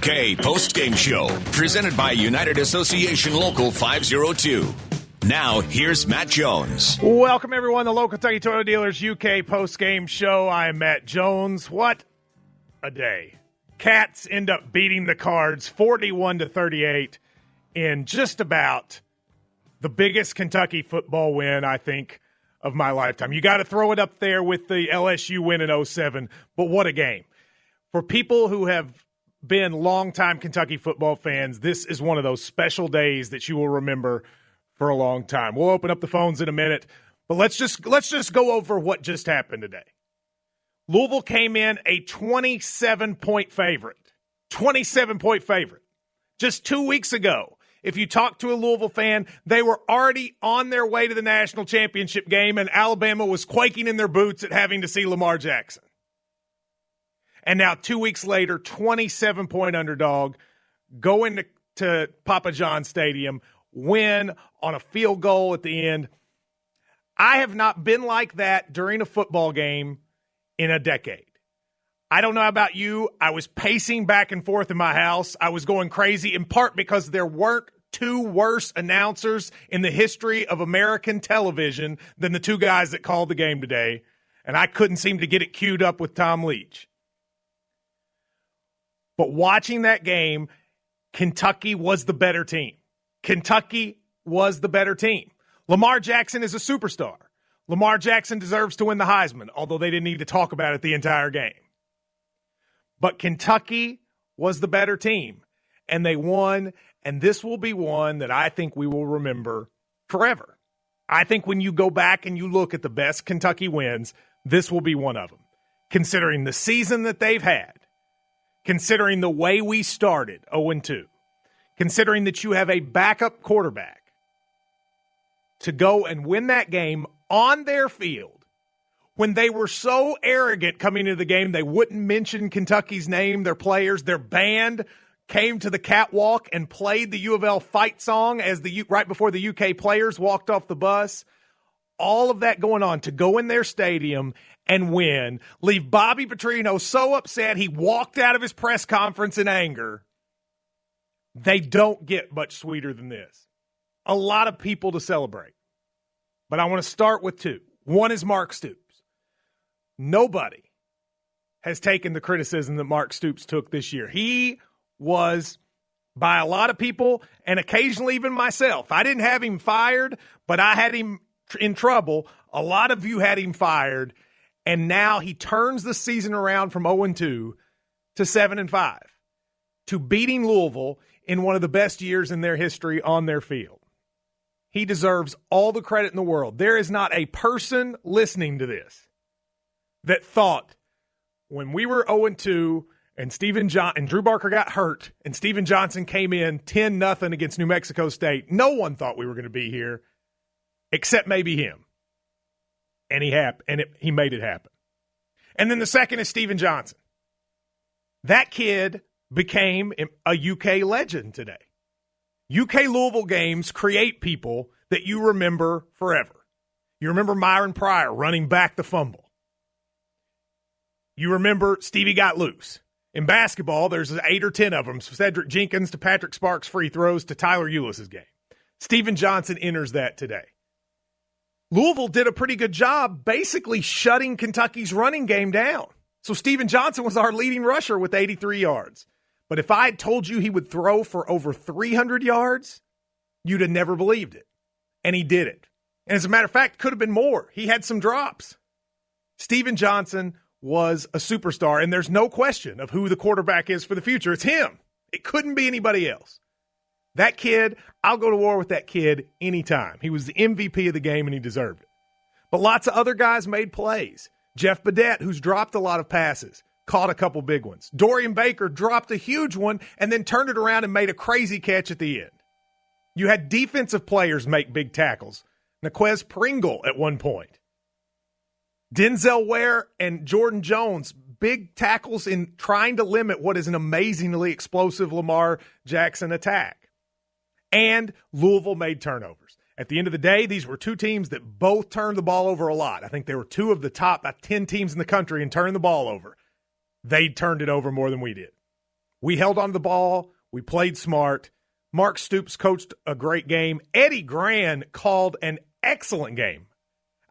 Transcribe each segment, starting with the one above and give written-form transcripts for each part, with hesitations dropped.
UK Postgame Show, presented by United Association Local 502. Now, here's Matt Jones. Welcome, everyone, to Local Kentucky Toyota Dealers UK Postgame Show. I'm Matt Jones. What a day. Cats end up beating the Cards 41-38 in just about the biggest Kentucky football win, I think, of my lifetime. You got to throw it up there with the LSU win in 07, but what a game. For people who have been longtime Kentucky football fans, this is one of those special days that you will remember for a long time. We'll open up the phones in a minute, but let's just go over what just happened today. Louisville came in a 27-point favorite. 27-point favorite. Just 2 weeks ago, if you talk to a Louisville fan, they were already on their way to the national championship game, and Alabama was quaking in their boots at having to see Lamar Jackson. And now 2 weeks later, 27-point underdog, go into Papa John Stadium, win on a field goal at the end. I have not been like that during a football game in a decade. I don't know about you. I was pacing back and forth in my house. I was going crazy, in part because there weren't two worse announcers in the history of American television than the two guys that called the game today, and I couldn't seem to get it queued up with Tom Leach. But watching that game, Kentucky was the better team. Kentucky was the better team. Lamar Jackson is a superstar. Lamar Jackson deserves to win the Heisman, although they didn't need to talk about it the entire game. But Kentucky was the better team, and they won, and this will be one that I think we will remember forever. I think when you go back and you look at the best Kentucky wins, this will be one of them, considering the season that they've had, considering the way we started 0-2, considering that you have a backup quarterback to go and win that game on their field when they were so arrogant coming into the game they wouldn't mention Kentucky's name, their players, their band came to the catwalk and played the U of L fight song right before the UK players walked off the bus. All of that going on to go in their stadium and win, leave Bobby Petrino so upset he walked out of his press conference in anger. They don't get much sweeter than this. A lot of people to celebrate. But I want to start with two. One is Mark Stoops. Nobody has taken the criticism that Mark Stoops took this year. He was, by a lot of people, and occasionally even myself, I didn't have him fired, but I had him in trouble. A lot of you had him fired, and now he turns the season around from 0-2 to 7-5, to beating Louisville in one of the best years in their history on their field. He deserves all the credit in the world. There is not a person listening to this that thought when we were 0-2 and Drew Barker got hurt and Steven Johnson came in 10-0 against New Mexico State, no one thought we were going to be here except maybe him. And he made it happen. And then the second is Steven Johnson. That kid became a UK legend today. UK Louisville games create people that you remember forever. You remember Myron Pryor running back the fumble. You remember Stevie got loose. In basketball, there's 8 or 10 of them. Cedric Jenkins to Patrick Sparks free throws to Tyler Eulis's game. Steven Johnson enters that today. Louisville did a pretty good job basically shutting Kentucky's running game down. So Steven Johnson was our leading rusher with 83 yards. But if I had told you he would throw for over 300 yards, you'd have never believed it. And he did it. And as a matter of fact, could have been more. He had some drops. Steven Johnson was a superstar, and there's no question of who the quarterback is for the future. It's him. It couldn't be anybody else. That kid, I'll go to war with that kid anytime. He was the MVP of the game, and he deserved it. But lots of other guys made plays. Jeff Badette, who's dropped a lot of passes, caught a couple big ones. Dorian Baker dropped a huge one and then turned it around and made a crazy catch at the end. You had defensive players make big tackles. Naquez Pringle at one point. Denzel Ware and Jordan Jones, big tackles in trying to limit what is an amazingly explosive Lamar Jackson attack. And Louisville made turnovers. At the end of the day, these were two teams that both turned the ball over a lot. I think they were two of the top 10 teams in the country in turning the ball over. They turned it over more than we did. We held on to the ball. We played smart. Mark Stoops coached a great game. Eddie Gran called an excellent game.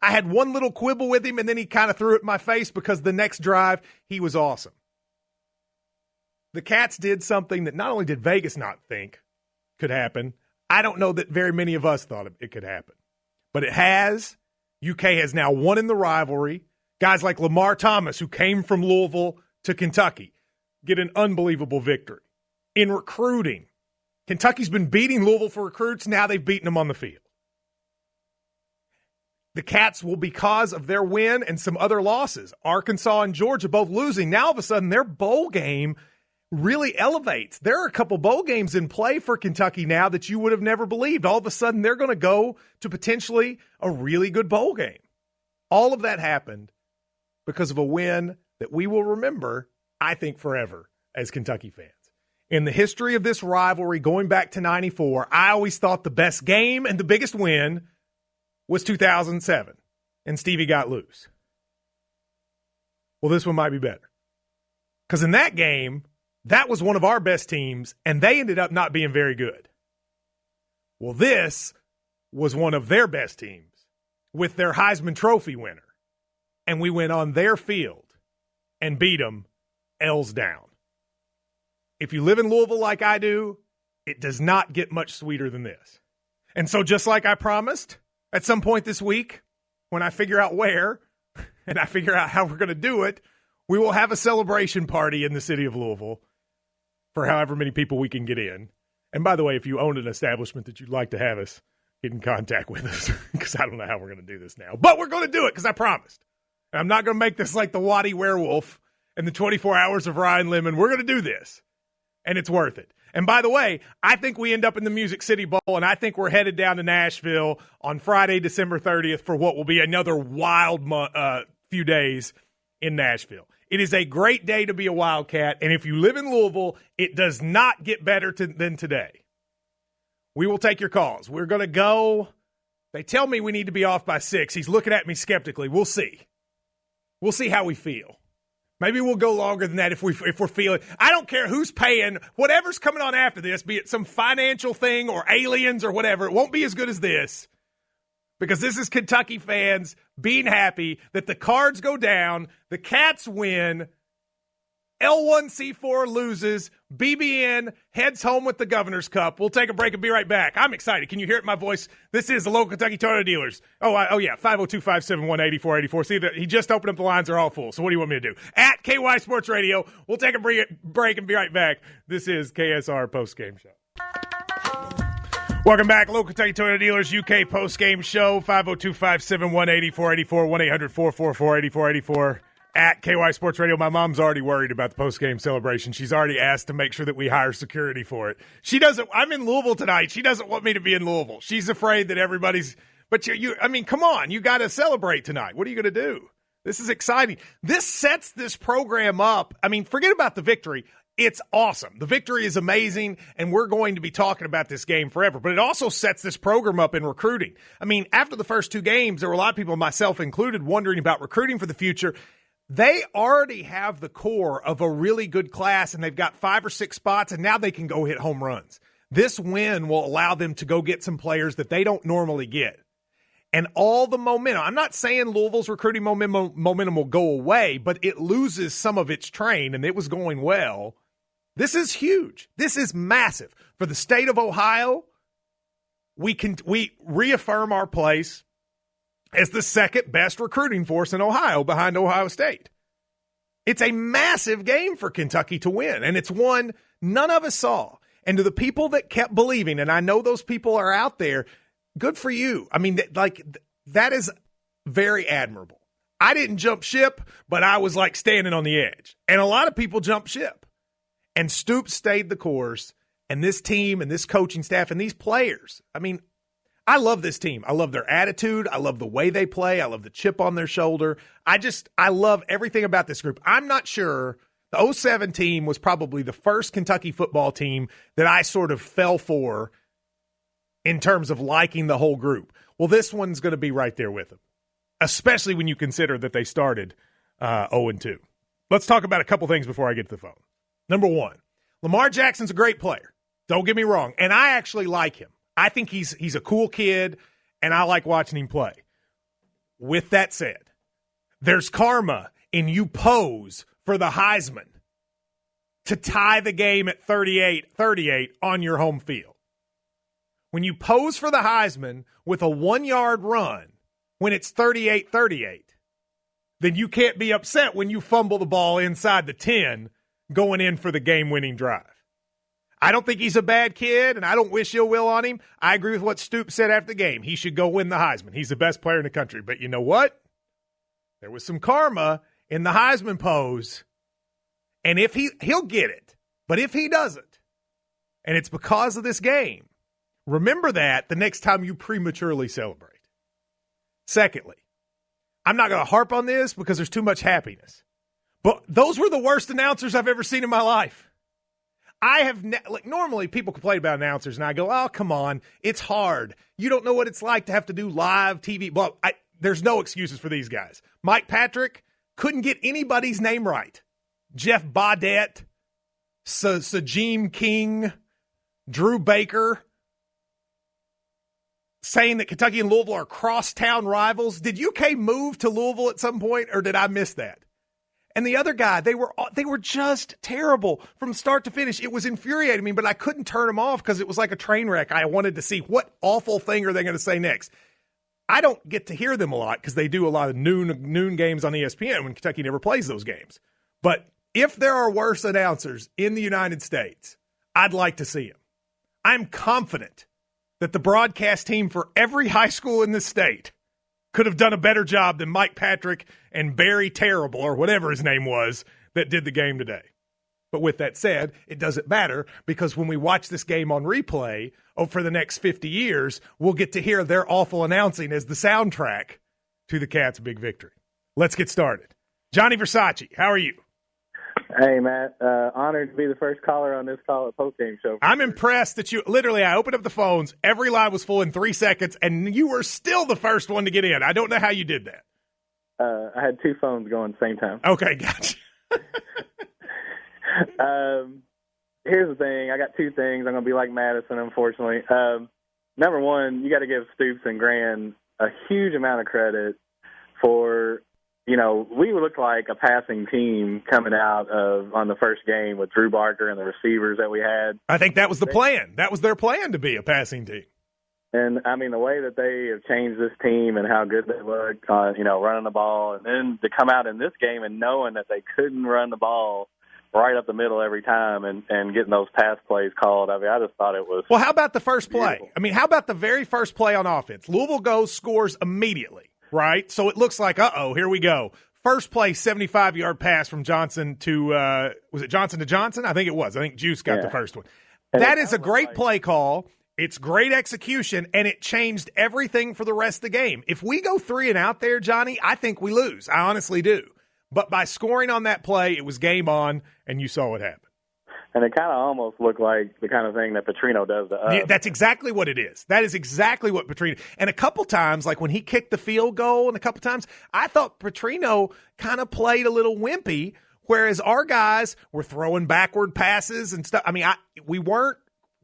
I had one little quibble with him, and then he kind of threw it in my face because the next drive, he was awesome. The Cats did something that not only did Vegas not think could happen, I don't know that very many of us thought it could happen. But it has. UK has now won in the rivalry. Guys like Lamar Thomas, who came from Louisville to Kentucky, get an unbelievable victory. In recruiting, Kentucky's been beating Louisville for recruits. Now they've beaten them on the field. The Cats will, because of their win and some other losses, Arkansas and Georgia both losing, now all of a sudden their bowl game really elevates. There are a couple bowl games in play for Kentucky now that you would have never believed. All of a sudden they're going to go to potentially a really good bowl game. All of that happened because of a win that we will remember, I think, forever as Kentucky fans. In the history of this rivalry, going back to 94, I always thought the best game and the biggest win was 2007, and Stevie got loose. Well, this one might be better. Because in that game, that was one of our best teams, and they ended up not being very good. Well, this was one of their best teams with their Heisman Trophy winner, and we went on their field and beat them L's down. If you live in Louisville like I do, it does not get much sweeter than this. And so just like I promised, at some point this week, when I figure out where and I figure out how we're going to do it, we will have a celebration party in the city of Louisville for however many people we can get in. And by the way, if you own an establishment that you'd like to have us, get in contact with us because I don't know how we're going to do this now. But we're going to do it because I promised. And I'm not going to make this like the Waddy Werewolf and the 24 Hours of Ryan Lemon. We're going to do this, and it's worth it. And by the way, I think we end up in the Music City Bowl, and I think we're headed down to Nashville on Friday, December 30th for what will be another wild few days in Nashville. It is a great day to be a Wildcat, and if you live in Louisville, it does not get better than today. We will take your calls. We're going to go. They tell me we need to be off by 6. He's looking at me skeptically. We'll see. We'll see how we feel. Maybe we'll go longer than that if we're feeling. I don't care who's paying. Whatever's coming on after this, be it some financial thing or aliens or whatever, it won't be as good as this. Because this is Kentucky fans being happy that the Cards go down, the Cats win, L1C4 loses, BBN heads home with the Governor's Cup. We'll take a break and be right back. I'm excited. Can you hear it in my voice? This is the local Kentucky Toyota dealers. Oh yeah, 502-571-8484. See, he just opened up the lines. They're all full. So what do you want me to do? At KY Sports Radio. We'll take a break and be right back. This is KSR Postgame Show. Welcome back, local Kentucky Toyota dealers, UK Postgame Show, 502-571-8484, 1-800-444-8484. At KY Sports Radio. My mom's already worried about the post-game celebration. She's already asked to make sure that we hire security for it. She doesn't. I'm in Louisville tonight. She doesn't want me to be in Louisville. She's afraid that everybody's. But I mean, come on. You got to celebrate tonight. What are you going to do? This is exciting. This sets this program up. I mean, forget about the victory. It's awesome. The victory is amazing, and we're going to be talking about this game forever. But it also sets this program up in recruiting. I mean, after the first two games, there were a lot of people, myself included, wondering about recruiting for the future. They already have the core of a really good class, and they've got 5 or 6 spots, and now they can go hit home runs. This win will allow them to go get some players that they don't normally get. And all the momentum, I'm not saying Louisville's recruiting momentum will go away, but it loses some of its train, and it was going well. This is huge. This is massive. For the state of Ohio, we reaffirm our place as the second best recruiting force in Ohio behind Ohio State. It's a massive game for Kentucky to win, and it's one none of us saw. And to the people that kept believing, and I know those people are out there, good for you. I mean, that is very admirable. I didn't jump ship, but I was like standing on the edge. And a lot of people jumped ship. And Stoops stayed the course, and this team and this coaching staff and these players, I mean, I love this team. I love their attitude. I love the way they play. I love the chip on their shoulder. I love everything about this group. I'm not sure. The 07 team was probably the first Kentucky football team that I sort of fell for in terms of liking the whole group. Well, this one's going to be right there with them, especially when you consider that they started 0-2. Let's talk about a couple things before I get to the phone. Number one, Lamar Jackson's a great player. Don't get me wrong. And I actually like him. I think he's a cool kid, and I like watching him play. With that said, there's karma in you pose for the Heisman to tie the game at 38-38 on your home field. When you pose for the Heisman with a 1-yard run when it's 38-38, then you can't be upset when you fumble the ball inside the 10 going in for the game-winning drive. I don't think he's a bad kid, and I don't wish ill will on him. I agree with what Stoops said after the game. He should go win the Heisman. He's the best player in the country. But you know what? There was some karma in the Heisman pose, and if he'll get it. But if he doesn't, and it's because of this game, remember that the next time you prematurely celebrate. Secondly, I'm not going to harp on this because there's too much happiness. But those were the worst announcers I've ever seen in my life. I have normally people complain about announcers, and I go, "Oh, come on, it's hard. You don't know what it's like to have to do live TV." Well, there's no excuses for these guys. Mike Patrick couldn't get anybody's name right. Jeff Baudette, Sajim King, Drew Baker, saying that Kentucky and Louisville are crosstown rivals. Did UK move to Louisville at some point, or did I miss that? And the other guy, they were just terrible from start to finish. It was infuriating me, but I couldn't turn them off because it was like a train wreck. I wanted to see what awful thing are they going to say next. I don't get to hear them a lot because they do a lot of noon games on ESPN when Kentucky never plays those games. But if there are worse announcers in the United States, I'd like to see them. I'm confident that the broadcast team for every high school in the state could have done a better job than Mike Patrick and Barry Terrible, or whatever his name was, that did the game today. But with that said, it doesn't matter because when we watch this game on replay for the next 50 years, we'll get to hear their awful announcing as the soundtrack to the Cats' big victory. Let's get started. Johnny Versace, how are you? Hey, Matt. Honored to be the first caller on this Postgame show. I'm impressed that I opened up the phones, every line was full in 3 seconds, and you were still the first one to get in. I don't know how you did that. I had two phones going at the same time. Okay, gotcha. Here's the thing. I got two things. I'm going to be like Madison, unfortunately. Number one, you got to give Stoops and Gran a huge amount of credit for – we looked like a passing team coming out on the first game with Drew Barker and the receivers that we had. I think that was the plan. That was their plan, to be a passing team. And, the way that they have changed this team and how good they look, running the ball, and then to come out in this game and knowing that they couldn't run the ball right up the middle every time and getting those pass plays called. I just thought it was Well, how about the first play? beautiful. How about the very first play on offense? Louisville scores immediately. Right? So it looks like, here we go. First play, 75-yard pass from Johnson to, was it Johnson to Johnson? I think it was. I think Juice got the first one. And that is a great play call. It's great execution, and it changed everything for the rest of the game. If we go 3 and out there, Johnny, I think we lose. I honestly do. But by scoring on that play, it was game on, and you saw what happened. And it kind of almost looked like the kind of thing that Petrino does to us. That's exactly what it is. That is exactly what Petrino – and a couple times, like when he kicked the field goal and a couple times, I thought Petrino kind of played a little wimpy, whereas our guys were throwing backward passes and stuff. We weren't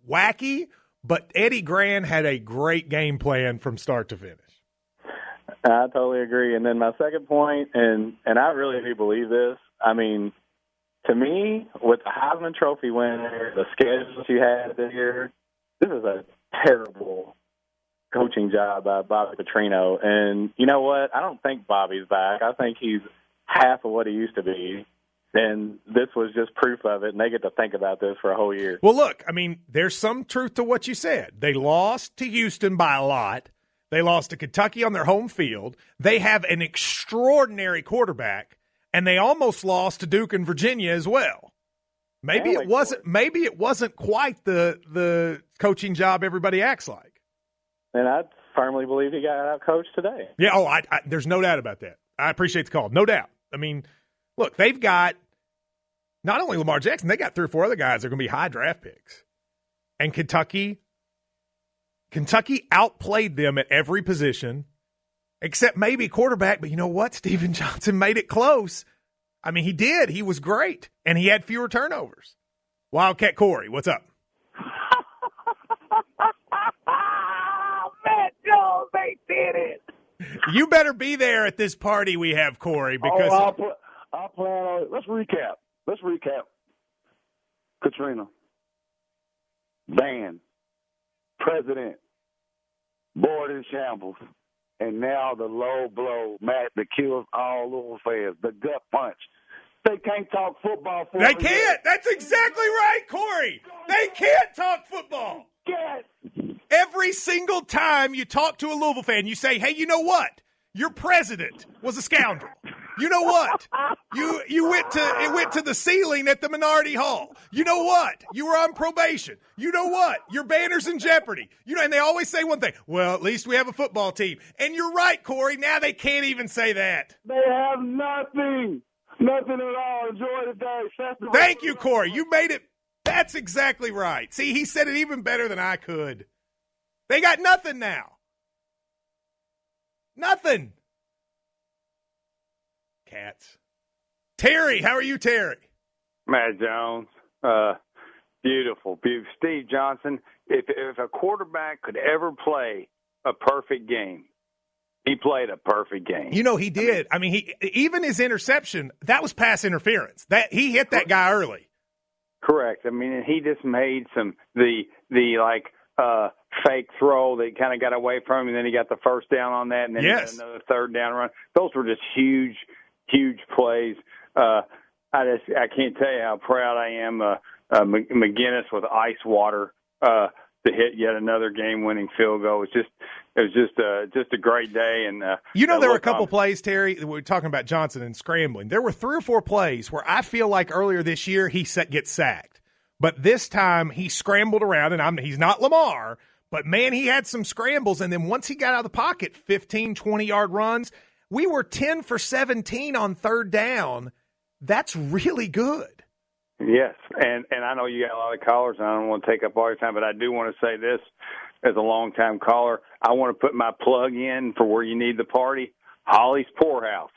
wacky, but Eddie Gran had a great game plan from start to finish. I totally agree. And then my second point, and I really do believe this, to me, with the Heisman Trophy winner, the schedules you had this year, this is a terrible coaching job by Bobby Petrino. And you know what? I don't think Bobby's back. I think he's half of what he used to be. And this was just proof of it, and they get to think about this for a whole year. Well, look, there's some truth to what you said. They lost to Houston by a lot. They lost to Kentucky on their home field. They have an extraordinary quarterback. And they almost lost to Duke and Virginia as well. Maybe it wasn't quite the coaching job everybody acts like. And I firmly believe he got out coached today. Yeah, there's no doubt about that. I appreciate the call. No doubt. Look, they've got not only Lamar Jackson, they got 3 or 4 other guys that are going to be high draft picks. And Kentucky outplayed them at every position. Except maybe quarterback, but you know what? Steven Johnson made it close. He did. He was great, and he had fewer turnovers. Wildcat Corey, what's up? Matt Jones, they did it. You better be there at this party we have, Corey, because I'll plan on it. Let's recap. Katrina, ban, president, board in shambles, and now the low blow, Matt, that kills all Louisville fans, the gut punch. They can't talk football. They can't. That's exactly right, Corey. They can't talk football. Yes. Every single time you talk to a Louisville fan, you say, hey, you know what? Your president was a scoundrel. You know what? It went to the ceiling at the Minority Hall. You know what? You were on probation. You know what? Your banner's in jeopardy. And they always say one thing. Well, at least we have a football team. And you're right, Corey. Now they can't even say that. They have nothing. Nothing at all. Enjoy the day. Festival. Thank you, Corey. You made it. That's exactly right. See, he said it even better than I could. They got nothing now. Nothing. Cats. Terry, how are you, Terry? Matt Jones, beautiful. Steve Johnson, if a quarterback could ever play a perfect game, he played a perfect game. He did. He even his interception, that was pass interference. That he hit that guy early. Correct. He just made the fake throw that kind of got away from him, and then he got the first down on that, and then he got another third down run. Those were just huge plays. I can't tell you how proud I am. McGinnis with ice water to hit yet another game-winning field goal. It was just a great day. And there were a couple plays, Terry. We were talking about Johnson and scrambling. There were 3 or 4 plays where I feel like earlier this year he gets sacked, but this time he scrambled around, and he's not Lamar, but man, he had some scrambles. And then once he got out of the pocket, 15, 20-yard runs. We were 10 for 17 on third down. That's really good. Yes, and I know you got a lot of callers, and I don't want to take up all your time, but I do want to say this as a longtime caller. I want to put my plug in for where you need the party, Holly's Poorhouse.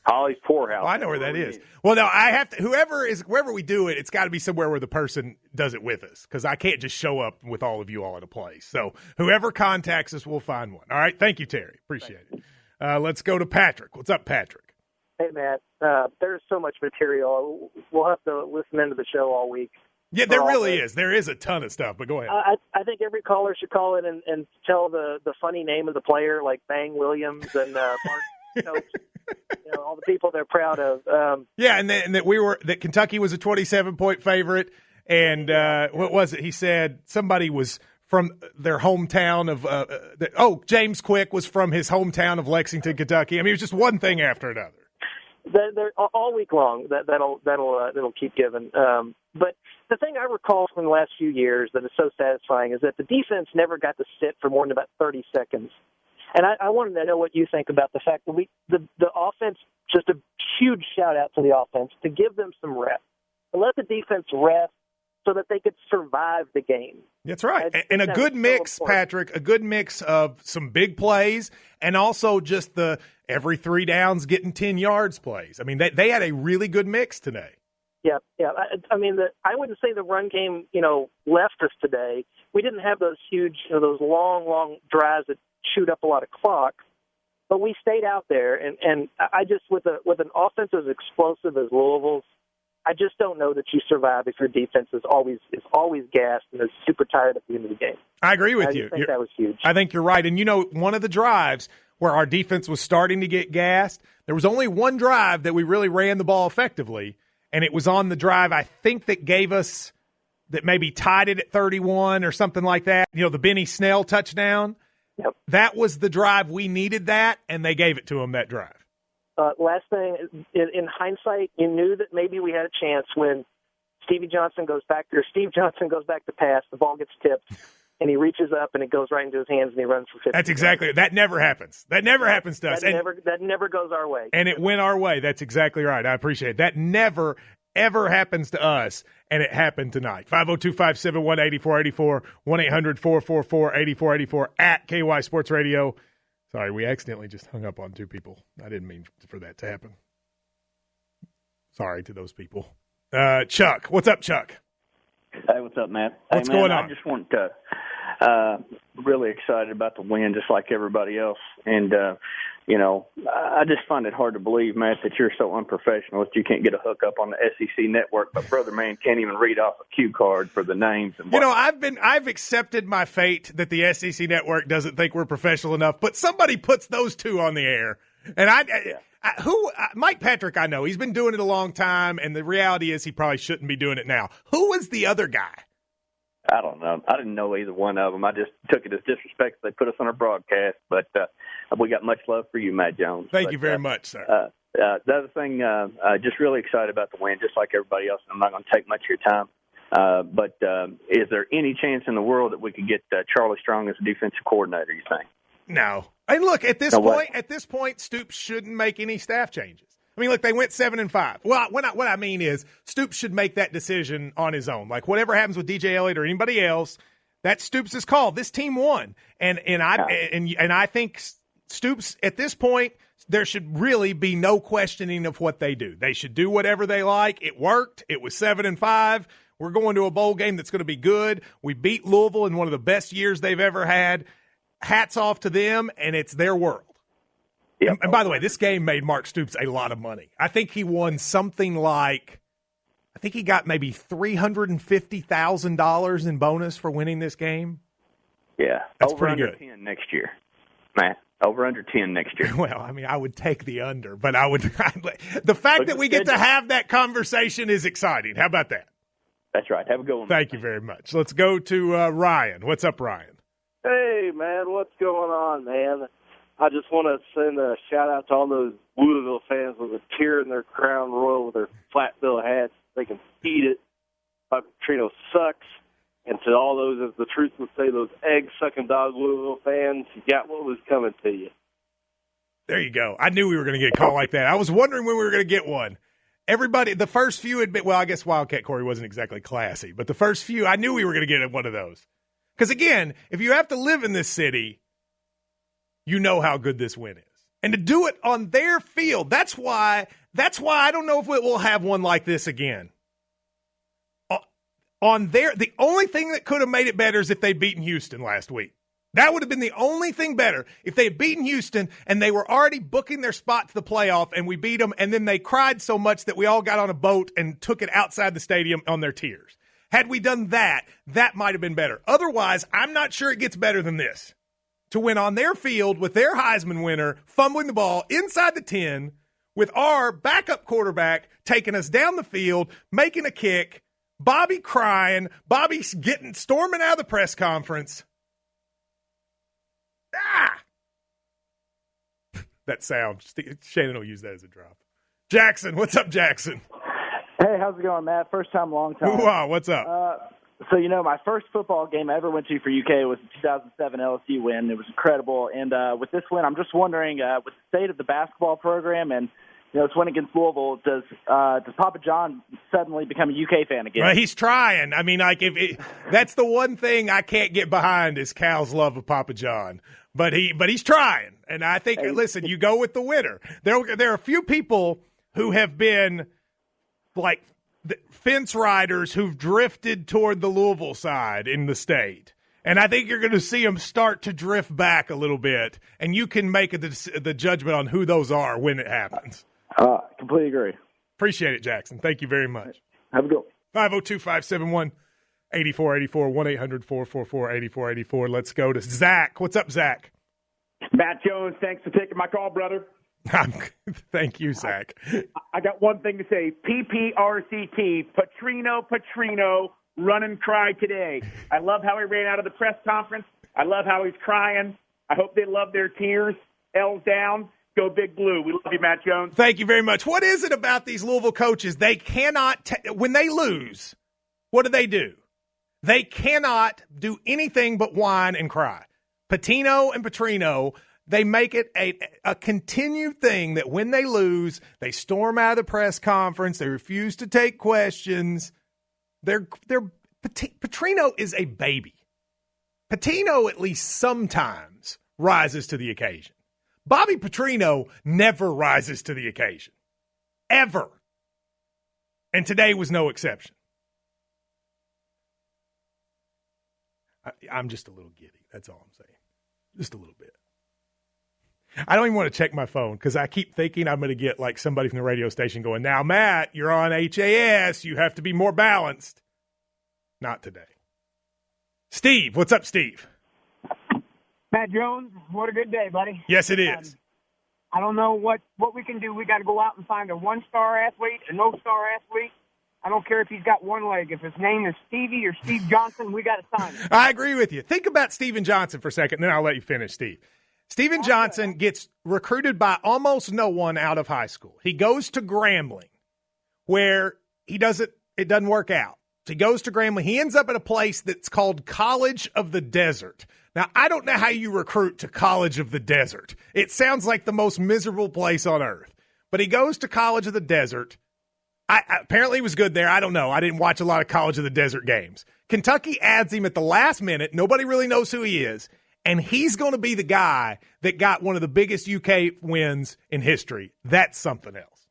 Holly's Poorhouse. Well, I know where that is. Well, no, I have to. Wherever we do it, it's got to be somewhere where the person does it with us, because I can't just show up with all of you all at a place. So whoever contacts us, we'll find one. All right, thank you, Terry. Appreciate it. Let's go to Patrick. What's up, Patrick? Hey, Matt. There's so much material. We'll have to listen into the show all week. Yeah, there really is. There is a ton of stuff, but go ahead. I think every caller should call in and tell the funny name of the player, like Bang Williams and Mark Stokes. All the people they're proud of. And that Kentucky was a 27-point favorite, and what was it? He said somebody was from their hometown of James Quick was from his hometown of Lexington, Kentucky. It was just one thing after another. They're all week long. That'll keep giving. But the thing I recall from the last few years that is so satisfying is that the defense never got to sit for more than about 30 seconds. And I wanted to know what you think about the fact that the offense, just a huge shout out to the offense to give them some rest, to let the defense rest so that they could survive the game. That's right. And a good mix, Patrick, a good mix of some big plays and also just the every 3 downs getting 10 yards plays. They had a really good mix today. Yeah. I wouldn't say the run game, left us today. We didn't have those huge, those long drives that shoot up a lot of clock, but we stayed out there. And I just, with an offense as explosive as Louisville's, I just don't know that you survive if your defense is always gassed and is super tired at the end of the game. I agree with you. I think that was huge. I think you're right. And, one of the drives where our defense was starting to get gassed, there was only one drive that we really ran the ball effectively, and it was on the drive I think that gave us – that maybe tied it at 31 or something like that. The Benny Snell touchdown. Yep. That was the drive we needed that, and they gave it to him that drive. Last thing, in hindsight, you knew that maybe we had a chance when Steve Johnson goes back to pass, the ball gets tipped, and he reaches up and it goes right into his hands and he runs for 50. That's exactly it. That never happens. That never happens to us. That never goes our way. And it went our way. That's exactly right. I appreciate it. That never, ever happens to us, and it happened tonight. 502-571-8484, 1-800-444-8484 at KY Sports Radio. Sorry, we accidentally just hung up on 2 people. I didn't mean for that to happen. Sorry to those people. Chuck. What's up, Chuck? Hey, what's up, Matt? What's going on? I just want to really excited about the win, just like everybody else. And, I just find it hard to believe, Matt, that you're so unprofessional that you can't get a hookup on the SEC network, but Brother Man can't even read off a cue card for the names. And I've accepted my fate that the SEC network doesn't think we're professional enough, but somebody puts those two on the air. And Mike Patrick, I know he's been doing it a long time, and the reality is he probably shouldn't be doing it now. Who was the other guy? I don't know. I didn't know either one of them. I just took it as disrespect. They put us on our broadcast, but we got much love for you, Matt Jones. Thank you very much, sir. The other thing, just really excited about the win, just like everybody else. I'm not going to take much of your time. But is there any chance in the world that we could get Charlie Strong as a defensive coordinator, you think? No. And look, at this point, Stoops shouldn't make any staff changes. I mean, look, they went 7-5. Well, what I mean is Stoops should make that decision on his own. Like, whatever happens with DJ Elliott or anybody else, that's Stoops' call. This team won. And I think Stoops, at this point, there should really be no questioning of what they do. They should do whatever they like. It worked. It was 7-5. We're going to a bowl game that's going to be good. We beat Louisville in one of the best years they've ever had. Hats off to them, and it's their world. Yep. And by the way, this game made Mark Stoops a lot of money. I think he won something like, I think he got maybe $350,000 in bonus for winning this game. Yeah. That's over pretty under good. 10 next year, Matt. Over under 10 next year. Well, I mean, I would take the under, but the fact that we get to have that conversation is exciting. How about that? That's right. Have a good one. Thank you very much. Let's go to Ryan. What's up, Ryan? Hey, man, what's going on, man? I just want to send a shout-out to all those Louisville fans with a tear in their crown royal with their flat bill hats. They can eat it. Petrino sucks. And to all those, as the truth would say, those egg-sucking dog Louisville fans, you got what was coming to you. There you go. I knew we were going to get a call like that. I was wondering when we were going to get one. Everybody, the first few had been, well, I guess Wildcat Corey wasn't exactly classy, but the first few, I knew we were going to get one of those. Because, again, if you have to live in this city, you know how good this win is. And to do it on their field, that's why I don't know if we'll have one like this again. The only thing that could have made it better is if they'd beaten Houston last week. That would have been the only thing better if they had beaten Houston and they were already booking their spot to the playoff and we beat them, and then they cried so much that we all got on a boat and took it outside the stadium on their tears. Had we done that, that might have been better. Otherwise, I'm not sure it gets better than this. To win on their field with their Heisman winner fumbling the ball inside the 10 with our backup quarterback taking us down the field, making a kick, Bobby crying, Bobby storming out of the press conference. That sound. Shannon will use that as a drop. Jackson, what's up, Jackson? Hey, how's it going, Matt? First time, long time. Wow, what's up? My first football game I ever went to for UK was the 2007 LSU win. It was incredible. And with this win, I'm just wondering, with the state of the basketball program and it's win against Louisville, does Papa John suddenly become a UK fan again? Well, he's trying. I mean, that's the one thing I can't get behind is Cal's love of Papa John. But he's trying. And I think, listen, you go with the winner. There are a few people who have been like fence riders who've drifted toward the Louisville side in the state. And I think you're going to see them start to drift back a little bit. And you can make the judgment on who those are when it happens. Completely agree. Appreciate it, Jackson. Thank you very much. Have a good one. 502-571-8484, 1-800-444-8484. Let's go to Zach. What's up, Zach? Matt Jones, thanks for taking my call, brother. Thank you, Zach. I got one thing to say. PPRCT, Petrino, run and cry today. I love how he ran out of the press conference. I love how he's crying. I hope they love their tears. L's down. Go Big Blue. We love you, Matt Jones. Thank you very much. What is it about these Louisville coaches? They cannot, when they lose, what do? They cannot do anything but whine and cry. Patino and Petrino, they make it a continued thing that when they lose, they storm out of the press conference. They refuse to take questions. Petrino is a baby. Patino, at least sometimes, rises to the occasion. Bobby Petrino never rises to the occasion. Ever. And today was no exception. I'm just a little giddy. That's all I'm saying. Just a little bit. I don't even want to check my phone because I keep thinking I'm going to get like somebody from the radio station going, now, Matt, you're on HAS. You have to be more balanced. Not today. Steve, what's up, Steve? Matt Jones, what a good day, buddy. Yes, it is. I don't know what we can do. We got to go out and find a one-star athlete, a no-star athlete. I don't care if he's got one leg. If his name is Stevie or Steve Johnson, we got to sign him. I agree with you. Think about Steven Johnson for a second, then I'll let you finish, Steve. Steven Johnson gets recruited by almost no one out of high school. He goes to Grambling, where it doesn't work out. So he goes to Grambling. He ends up at a place that's called College of the Desert. Now, I don't know how you recruit to College of the Desert. It sounds like the most miserable place on earth. But he goes to College of the Desert. Apparently he was good there. I don't know. I didn't watch a lot of College of the Desert games. Kentucky adds him at the last minute. Nobody really knows who he is. And he's going to be the guy that got one of the biggest UK wins in history. That's something else.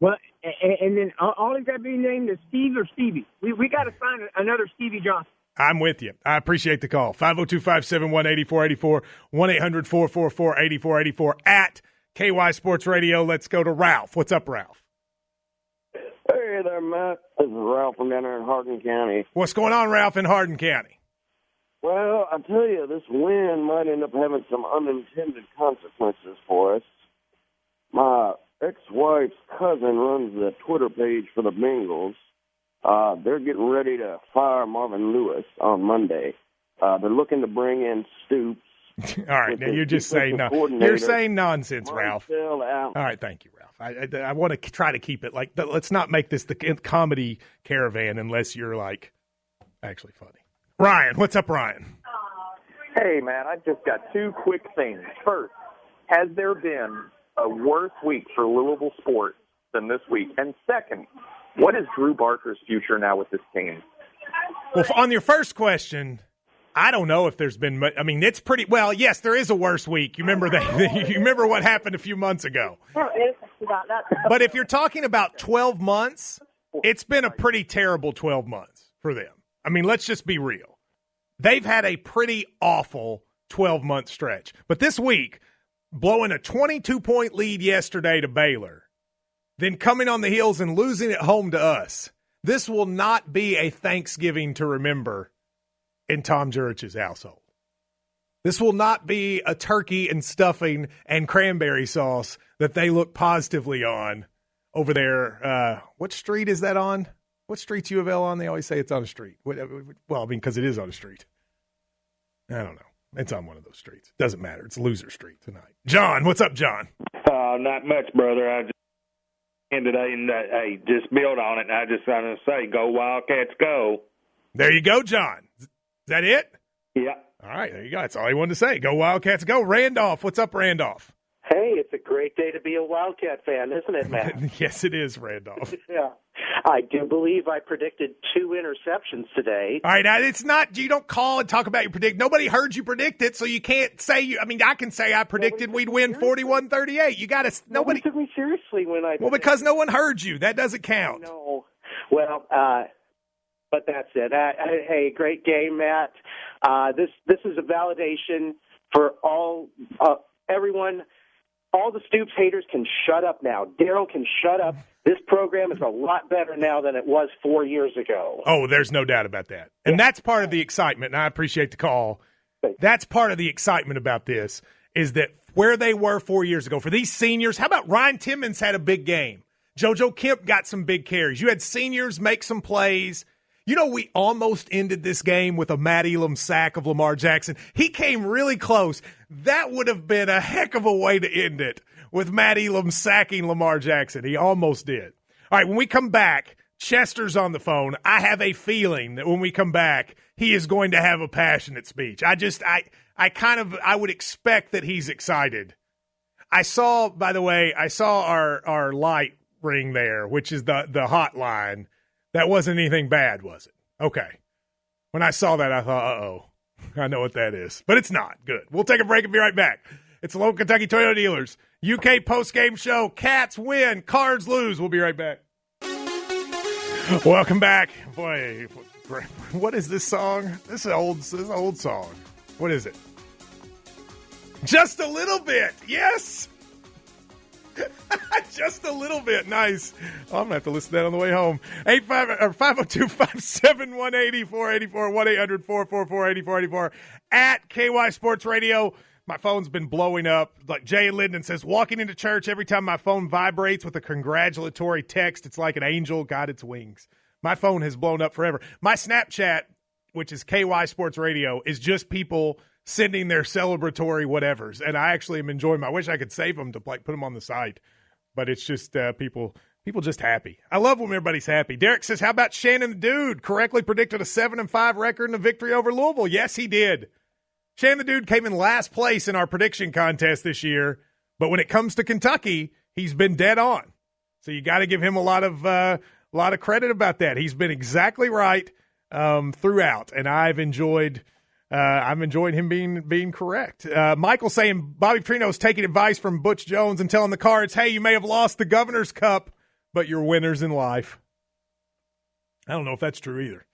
Well, and then all he's got to be named is Steve or Stevie. We got to find another Stevie Johnson. I'm with you. I appreciate the call. 502-571-8484, 1-800-444-8484 at KY Sports Radio. Let's go to Ralph. What's up, Ralph? Hey there, Matt. This is Ralph from down there in Hardin County. What's going on, Ralph, in Hardin County? Well, I tell you, this win might end up having some unintended consequences for us. My ex-wife's cousin runs the Twitter page for the Bengals. They're getting ready to fire Marvin Lewis on Monday. They're looking to bring in Stoops. All right, now you're just saying you're saying nonsense, Ralph. All right, thank you, Ralph. I want to try to keep it like let's not make this the comedy caravan unless you're like actually funny. Ryan, what's up, Ryan? Hey, man, I just got two quick things. First, has there been a worse week for Louisville sports than this week? And second, what is Drew Barker's future now with this team? Well, on your first question, I don't know if there's been – I mean, it's pretty – well, yes, there is a worse week. You remember you remember what happened a few months ago. But if you're talking about 12 months, it's been a pretty terrible 12 months for them. I mean, let's just be real. They've had a pretty awful 12-month stretch. But this week, blowing a 22-point lead yesterday to Baylor, then coming on the heels and losing at home to us, this will not be a Thanksgiving to remember in Tom Jurich's household. This will not be a turkey and stuffing and cranberry sauce that they look positively on over there. What street is that on? What street's U of L on? They always say it's on a street. Well, I mean, because it is on a street. I don't know. It's on one of those streets. Doesn't matter. It's Loser Street tonight. John, what's up, John? Not much, brother. I just today and hey, just build on it. And I just want to say, go Wildcats, go. There you go, John. Is that it? Yeah. All right, there you go. That's all he wanted to say. Go Wildcats, go. Randolph, what's up, Randolph? Hey, it's a great day to be a Wildcat fan, isn't it, Matt? Yes, it is, Randolph. Yeah. I do believe I predicted 2 interceptions today. All right, now it's not – you don't call and talk about your predict. Nobody heard you predict it, so you can't say – I mean, I can say I predicted we'd win 41-38. You got to – nobody took me seriously when I – Well, because no one heard you. That doesn't count. No. Well, but that's it. Hey, great game, Matt. This is a validation for all everyone. All the Stoops haters can shut up now. Daryl can shut up. This program is a lot better now than it was 4 years ago. Oh, there's no doubt about that. And that's part of the excitement, and I appreciate the call. That's part of the excitement about this is that where they were 4 years ago, for these seniors, how about Ryan Timmons had a big game? JoJo Kemp got some big carries. You had seniors make some plays. You know, we almost ended this game with a Matt Elam sack of Lamar Jackson. He came really close. That would have been a heck of a way to end it with Matt Elam sacking Lamar Jackson. He almost did. All right, when we come back, Chester's on the phone. I have a feeling that when we come back, he is going to have a passionate speech. I would expect that he's excited. I saw our light ring there, which is the hotline. That wasn't anything bad, was it? Okay. When I saw that, I thought, uh-oh, I know what that is. But it's not. Good. We'll take a break and be right back. It's the local Kentucky Toyota dealers. UK postgame show. Cats win. Cards lose. We'll be right back. Welcome back. Boy, What is this song? This is an old song. What is it? Just a little bit. Yes. Just a little bit. Nice. I'm going to have to listen to that on the way home. 502-571-8484, 1-800-444-8484, at KY Sports Radio. My phone's been blowing up. Like Jay Linden says, walking into church, every time my phone vibrates with a congratulatory text, it's like an angel got its wings. My phone has blown up forever. My Snapchat, which is KY Sports Radio, is just people sending their celebratory whatevers, and I actually am enjoying them. I wish I could save them to put them on the site, but it's just people just happy. I love when everybody's happy. Derek says, how about Shannon the Dude correctly predicted a 7-5 record and a victory over Louisville? Yes, he did. Shannon the Dude came in last place in our prediction contest this year, but when it comes to Kentucky, he's been dead on. So you got to give him a lot of credit about that. He's been exactly right throughout, and I've enjoyed him being correct. Michael saying Bobby Petrino's taking advice from Butch Jones and telling the Cards, hey, you may have lost the Governor's Cup, but you're winners in life. I don't know if that's true either.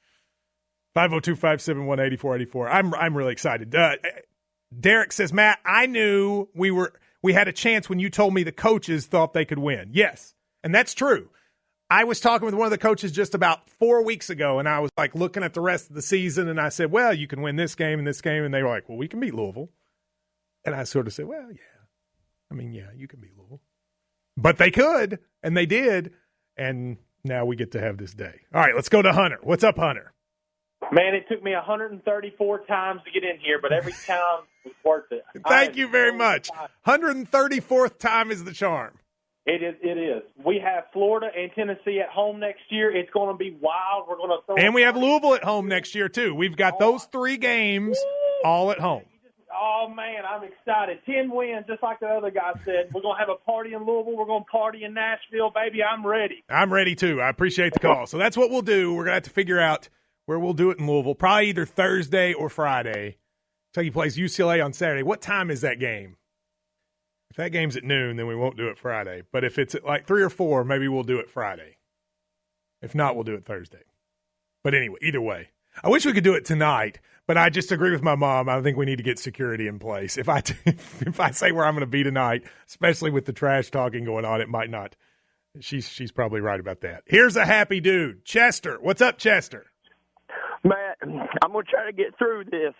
502-571-8484. I'm really excited. Derek says, Matt, I knew we had a chance when you told me the coaches thought they could win. Yes, and that's true. I was talking with one of the coaches just about 4 weeks ago, and I was like looking at the rest of the season, and I said, well, you can win this game and this game. And they were like, well, we can beat Louisville. And I sort of said, well, yeah. I mean, yeah, you can beat Louisville. But they could, and they did, and now we get to have this day. All right, let's go to Hunter. What's up, Hunter? Man, it took me 134 times to get in here, but every time was worth it. Thank you very much. 134th time is the charm. It is. We have Florida and Tennessee at home next year. It's going to be wild. We're going to throw. And we have Louisville at home next year too. We've got those 3 games all at home. Oh man, I'm excited. 10 wins, just like the other guy said. We're going to have a party in Louisville. We're going to party in Nashville, baby. I'm ready. I'm ready too. I appreciate the call. So that's what we'll do. We're going to have to figure out where we'll do it in Louisville. Probably either Thursday or Friday. Kentucky plays UCLA on Saturday. What time is that game? If that game's at noon, then we won't do it Friday. But if it's at like 3 or 4, maybe we'll do it Friday. If not, we'll do it Thursday. But anyway, either way. I wish we could do it tonight, but I just agree with my mom. I think we need to get security in place. If I say where I'm going to be tonight, especially with the trash talking going on, it might not. She's probably right about that. Here's a happy dude. Chester. What's up, Chester? Matt, I'm going to try to get through this.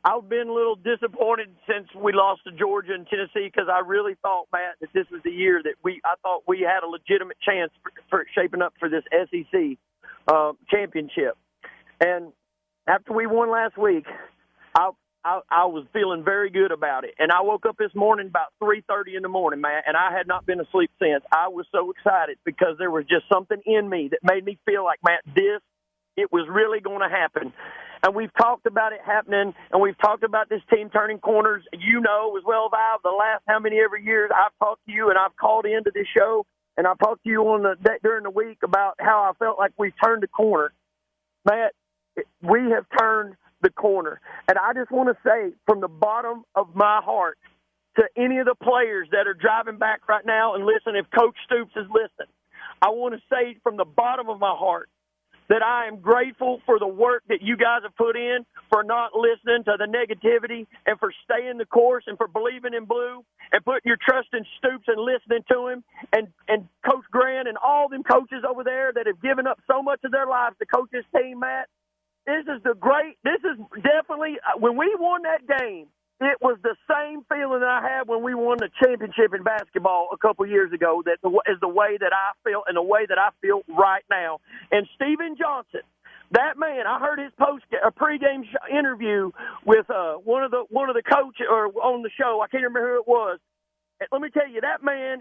I've been a little disappointed since we lost to Georgia and Tennessee because I really thought, Matt, that this was the year that I thought we had a legitimate chance for shaping up for this SEC championship. And after we won last week, I was feeling very good about it. And I woke up this morning about 3:30 in the morning, Matt, and I had not been asleep since. I was so excited because there was just something in me that made me feel like, Matt, it was really going to happen. And we've talked about it happening, and we've talked about this team turning corners. You know as well as I have the last how many every years I've talked to you, and I've called into this show, and I've talked to you during the week about how I felt like we've turned the corner. Matt, we have turned the corner. And I just want to say from the bottom of my heart to any of the players that are driving back right now and listen, if Coach Stoops is listening, I want to say from the bottom of my heart, that I am grateful for the work that you guys have put in, for not listening to the negativity, and for staying the course, and for believing in Blue, and putting your trust in Stoops and listening to him, and Coach Grant and all them coaches over there that have given up so much of their lives to coach this team, Matt. This is definitely, when we won that game, it was the same feeling that I had when we won the championship in basketball a couple years ago. That is the way that I feel and the way that I feel right now. And Steven Johnson, that man, I heard his pregame interview with one of the coach or on the show. I can't remember who it was. And let me tell you, that man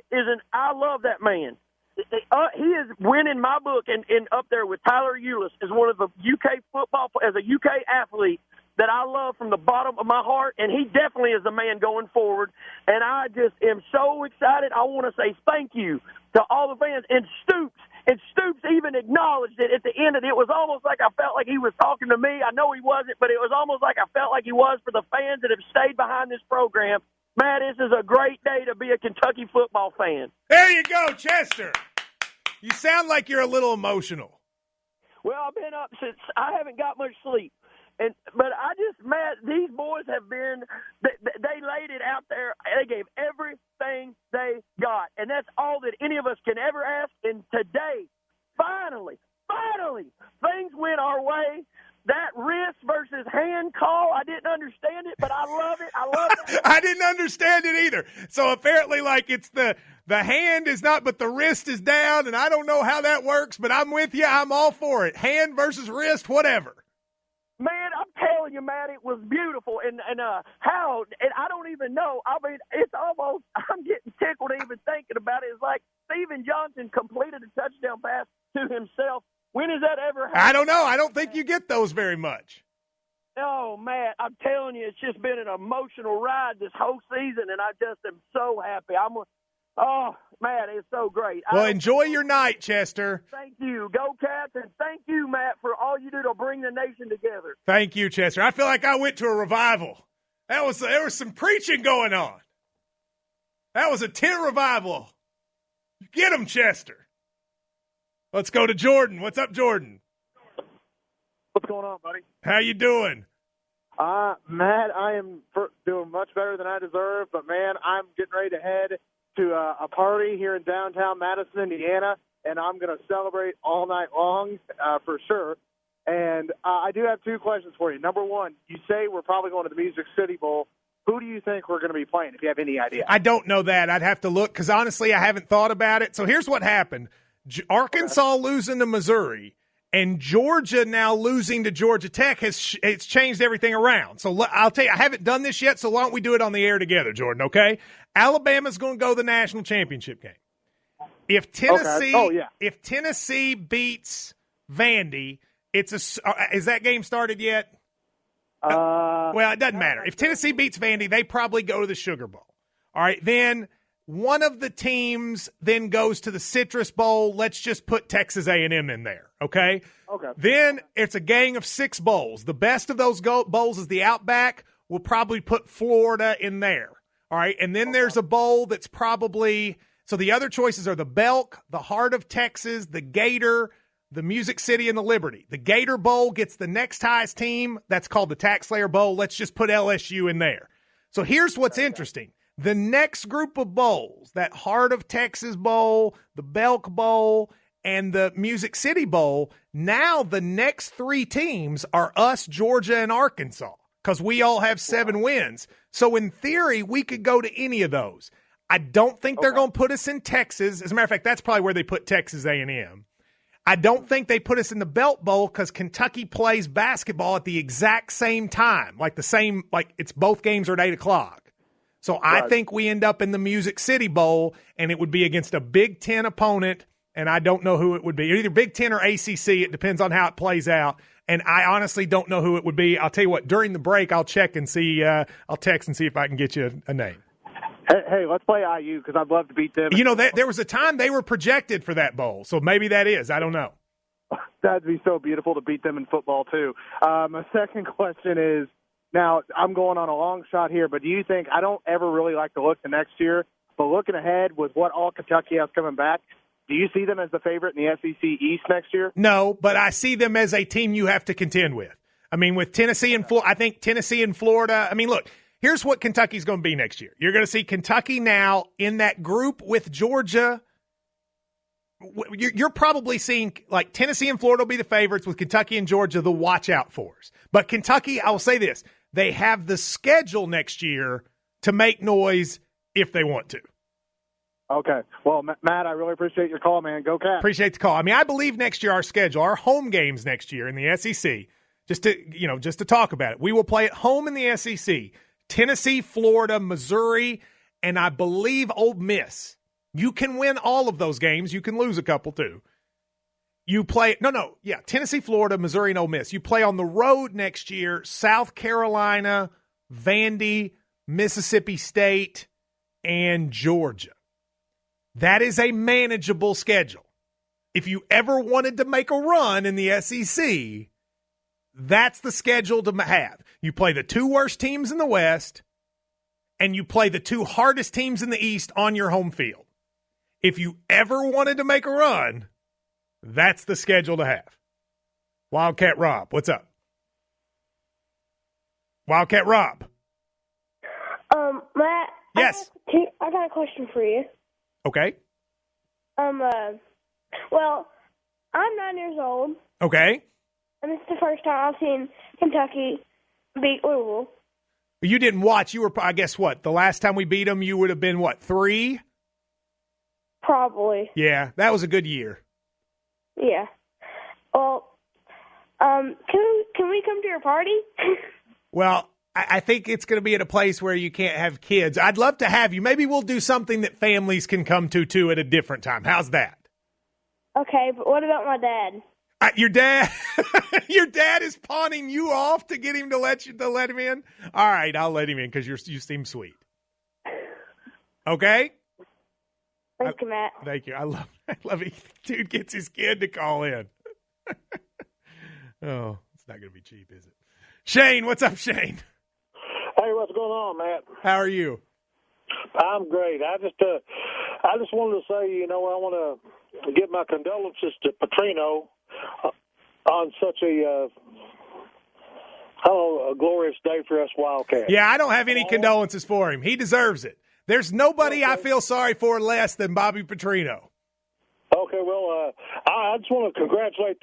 I love that man. He is winning my book and up there with Tyler Eulis as one of the UK football as a UK athlete that I love from the bottom of my heart, and he definitely is the man going forward. And I just am so excited. I want to say thank you to all the fans. And Stoops even acknowledged it at the end of it. It was almost like I felt like he was talking to me. I know he wasn't, but it was almost like I felt like he was for the fans that have stayed behind this program. Matt, this is a great day to be a Kentucky football fan. There you go, Chester. You sound like you're a little emotional. Well, I've been up since I haven't got much sleep. But Matt, these boys have been, they laid it out there. They gave everything they got. And that's all that any of us can ever ask. And today, finally, things went our way. That wrist versus hand call, I didn't understand it, but I love it. I didn't understand it either. So apparently, like, it's the hand is not, but the wrist is down, and I don't know how that works, but I'm with you. I'm all for it. Hand versus wrist, whatever. Man, I'm telling you, Matt, it was beautiful. And how, and I don't even know. I mean, it's almost, I'm getting tickled even thinking about it. It's like Steven Johnson completed a touchdown pass to himself. When has that ever happened? I don't know. I don't think you get those very much. Oh, Matt, I'm telling you, it's just been an emotional ride this whole season, and I just am so happy. Oh, man, it's so great. Well, enjoy your night, Chester. Thank you. Go Cats, and thank you, Matt, for all you do to bring the nation together. Thank you, Chester. I feel like I went to a revival. There was some preaching going on. That was a tent revival. Get him, Chester. Let's go to Jordan. What's up, Jordan? What's going on, buddy? How you doing? Matt, I am doing much better than I deserve, but, man, I'm getting ready to head to a party here in downtown Madison, Indiana, and I'm going to celebrate all night long for sure. And I do have two questions for you. Number one, you say we're probably going to the Music City Bowl. Who do you think we're going to be playing, if you have any idea? I don't know that. I'd have to look because, honestly, I haven't thought about it. So here's what happened. Arkansas losing to Missouri and Georgia now losing to Georgia Tech it's changed everything around. So I'll tell you, I haven't done this yet, so why don't we do it on the air together, Jordan, okay? Alabama's going to go to the national championship game. If Tennessee beats Vandy, is that game started yet? Well, it doesn't matter. If Tennessee beats Vandy, they probably go to the Sugar Bowl. All right, then one of the teams then goes to the Citrus Bowl. Let's just put Texas A&M in there, okay? Okay. Then it's a gang of 6 bowls. The best of those bowls is the Outback. We'll probably put Florida in there, all right? And then there's a bowl that's probably – so the other choices are the Belk, the Heart of Texas, the Gator, the Music City, and the Liberty. The Gator Bowl gets the next highest team. That's called the Tax Slayer Bowl. Let's just put LSU in there. So here's what's interesting. The next group of bowls, that Heart of Texas Bowl, the Belk Bowl, and the Music City Bowl, now the next 3 teams are us, Georgia, and Arkansas because we all have 7 wins. So in theory, we could go to any of those. I don't think they're going to put us in Texas. As a matter of fact, that's probably where they put Texas A&M. I don't think they put us in the Belt Bowl because Kentucky plays basketball at the exact same time, like it's both games are at 8 o'clock. So I think we end up in the Music City Bowl, and it would be against a Big Ten opponent, and I don't know who it would be. Either Big Ten or ACC. It depends on how it plays out, and I honestly don't know who it would be. I'll tell you what, during the break, I'll check and see. I'll text and see if I can get you a name. Hey, let's play IU because I'd love to beat them. You know, there was a time they were projected for that bowl, so maybe that is. I don't know. That'd be so beautiful to beat them in football, too. My second question is, now, I'm going on a long shot here, but do you think – I don't ever really like to look to next year, but looking ahead with what all Kentucky has coming back, do you see them as the favorite in the SEC East next year? No, but I see them as a team you have to contend with. I mean, with Tennessee and Florida – I think Tennessee and Florida – I mean, look, here's what Kentucky's going to be next year. You're going to see Kentucky now in that group with Georgia. You're probably seeing like Tennessee and Florida will be the favorites with Kentucky and Georgia, the watch out fors. But Kentucky, I will say this, they have the schedule next year to make noise if they want to. Okay. Well, Matt, I really appreciate your call, man. Go Cats. Appreciate the call. I mean, I believe next year our schedule, our home games next year in the SEC, just to talk about it, we will play at home in the SEC, Tennessee, Florida, Missouri, and I believe Ole Miss. You can win all of those games. You can lose a couple too. You play Tennessee, Florida, Missouri, and Ole Miss. You play on the road next year, South Carolina, Vandy, Mississippi State, and Georgia. That is a manageable schedule. If you ever wanted to make a run in the SEC, that's the schedule to have. You play the 2 worst teams in the West, and you play the 2 hardest teams in the East on your home field. If you ever wanted to make a run, that's the schedule to have. Wildcat Rob, what's up? Wildcat Rob. Matt. Yes. I got a question for you. Okay. Well, I'm 9 years old, Okay. and this is the first time I've seen Kentucky beat Louisville. You didn't watch. You were, I guess, what? The last time we beat them, you would have been, what, 3? Probably. Yeah, that was a good year. Yeah. Well, can we come to your party? Well, I think it's going to be at a place where you can't have kids. I'd love to have you. Maybe we'll do something that families can come to, too, at a different time. How's that? Okay, but what about my dad? Your dad is pawning you off to get him to let him in? All right, I'll let him in because you seem sweet. Okay? Thank you, Matt. Thank you. I love it. Dude gets his kid to call in. Oh, it's not going to be cheap, is it? Shane, what's up, Shane? Hey, what's going on, Matt? How are you? I'm great. I just wanted to say, I want to give my condolences to Petrino on such a glorious day for us Wildcats. Yeah, I don't have any condolences for him. He deserves it. There's nobody I feel sorry for less than Bobby Petrino. Okay, well, I just want to congratulate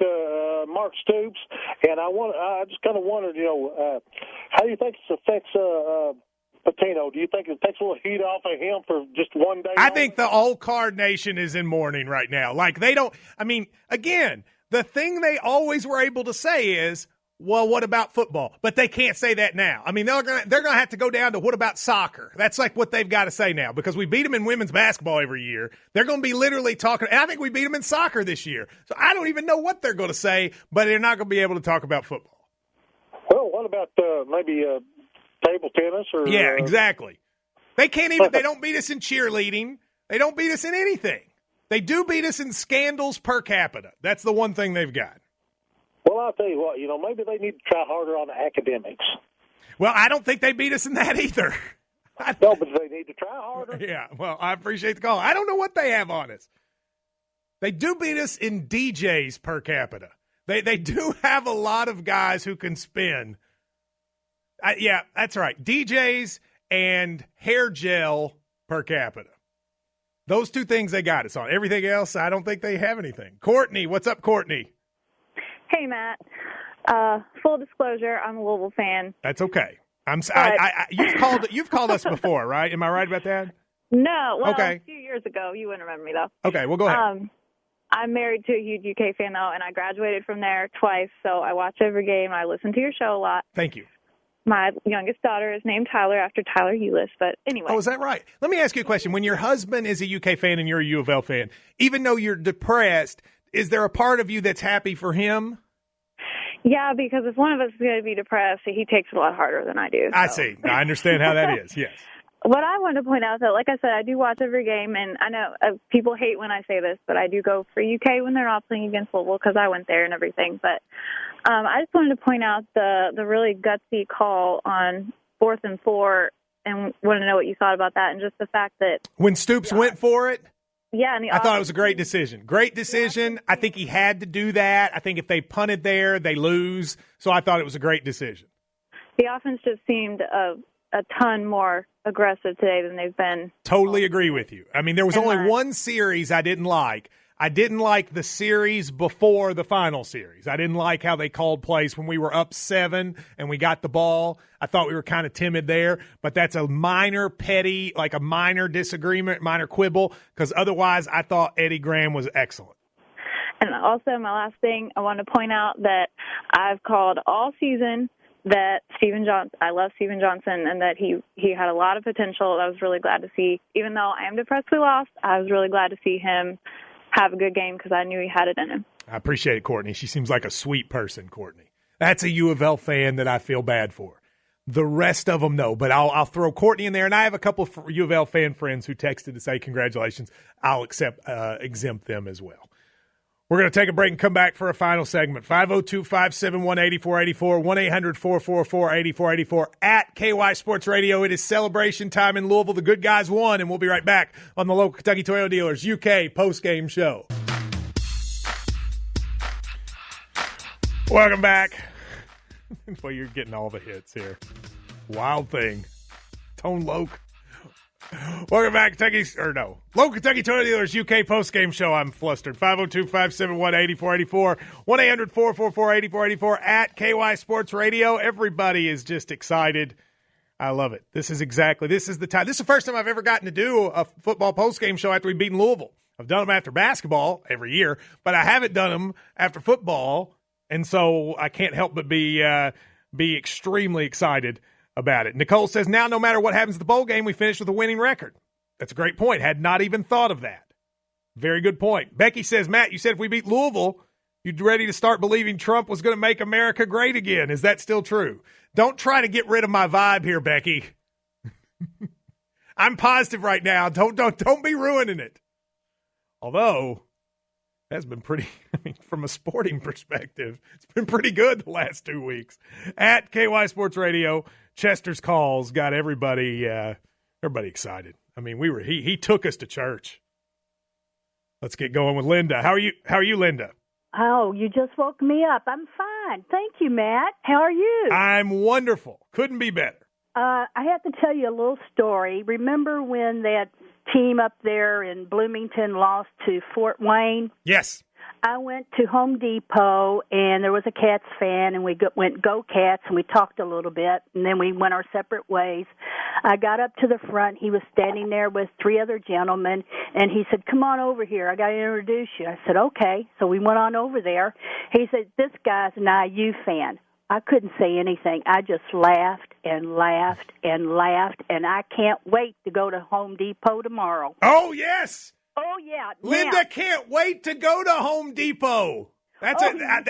Mark Stoops, and I just kind of wondered, how do you think this affects Patino? Do you think it takes a little heat off of him for just one day? I think the old Card Nation is in mourning right now. Like, they don't – I mean, again, the thing they always were able to say is, well, what about football? But they can't say that now. I mean, they're gonna have to go down to what about soccer? That's like what they've got to say now because we beat them in women's basketball every year. They're going to be literally talking – and I think we beat them in soccer this year. So I don't even know what they're going to say, but they're not going to be able to talk about football. Well, what about maybe table tennis? Yeah, exactly. They can't even – they don't beat us in cheerleading. They don't beat us in anything. They do beat us in scandals per capita. That's the one thing they've got. Well, I'll tell you what, maybe they need to try harder on the academics. Well, I don't think they beat us in that either. No, but they need to try harder. Yeah, well, I appreciate the call. I don't know what they have on us. They do beat us in DJs per capita. They do have a lot of guys who can spin. Yeah, that's right. DJs and hair gel per capita. Those two things they got us on. Everything else, I don't think they have anything. Courtney, what's up, Courtney? Hey, Matt. Full disclosure, I'm a Louisville fan. That's okay. You've called us before, right? Am I right about that? No. Well, okay. A few years ago. You wouldn't remember me, though. Okay, well, go ahead. I'm married to a huge UK fan, though, and I graduated from there twice, so I watch every game. I listen to your show a lot. Thank you. My youngest daughter is named Tyler after Tyler Eulis, but anyway. Oh, is that right? Let me ask you a question. When your husband is a UK fan and you're a U of L fan, even though you're depressed, is there a part of you that's happy for him? Yeah, because if one of us is going to be depressed, he takes it a lot harder than I do. So. I see. I understand how that is, yes. What I wanted to point out, though, like I said, I do watch every game, and I know people hate when I say this, but I do go for UK when they're not playing against Louisville because I went there and everything. But I just wanted to point out the really gutsy call on 4th and 4 and want to know what you thought about that and just the fact that – when Stoops went for it? Yeah. I thought it was a great decision. Great decision. I think he had to do that. I think if they punted there, they lose. So I thought it was a great decision. The offense just seemed a ton more aggressive today than they've been. Totally agree with you. I mean, there was only one series I didn't like. I didn't like the series before the final series. I didn't like how they called plays when we were up 7 and we got the ball. I thought we were kind of timid there, but that's a minor petty, like a minor disagreement, minor quibble, because otherwise I thought Eddie Graham was excellent. And also my last thing, I want to point out that I've called all season that I love Steven Johnson, and that he had a lot of potential. I was really glad to see, even though I am depressed we lost, I was really glad to see him have a good game because I knew he had it in him. I appreciate it, Courtney. She seems like a sweet person, Courtney. That's a U of L fan that I feel bad for. The rest of them, no. But I'll throw Courtney in there, and I have a couple of U of L fan friends who texted to say congratulations. I'll exempt them as well. We're going to take a break and come back for a final segment. 502-571-8484, 1-800-444-8484 at KY Sports Radio. It is celebration time in Louisville. The good guys won, and we'll be right back on the local Kentucky Toyota Dealers UK postgame show. Welcome back. Well, you're getting all the hits here. Wild Thing. Tone Loke. Welcome back, Low Kentucky Toyota Dealers UK postgame show. I'm flustered. 502-571-8484. 1-800-444-8484 at KY Sports Radio. Everybody is just excited. I love it. This is the time. This is the first time I've ever gotten to do a football postgame show after we've beaten Louisville. I've done them after basketball every year, but I haven't done them after football, and so I can't help but be extremely excited about it. Nicole says, now no matter what happens at the bowl game, we finish with a winning record. That's a great point. Had not even thought of that. Very good point. Becky says, Matt, you said if we beat Louisville, you'd ready to start believing Trump was going to make America great again. Is that still true? Don't try to get rid of my vibe here, Becky. I'm positive right now. Don't be ruining it. Although, that's been pretty, from a sporting perspective, it's been pretty good the last 2 weeks. At KY Sports Radio, Chester's calls got everybody excited. He took us to church. Let's get going with Linda. How are you, Linda? Oh, you just woke me up. I'm fine. Thank you, Matt. How are you? I'm wonderful. Couldn't be better. I have to tell you a little story. Remember when that team up there in Bloomington lost to Fort Wayne? Yes. I went to Home Depot, and there was a Cats fan, and we went Go Cats, and we talked a little bit, and then we went our separate ways. I got up to the front. He was standing there with 3 other gentlemen, and he said, come on over here. I got to introduce you. I said, okay. So we went on over there. He said, this guy's an IU fan. I couldn't say anything. I just laughed and laughed and laughed, and I can't wait to go to Home Depot tomorrow. Oh, yes. Oh, yeah. Linda can't wait to go to Home Depot.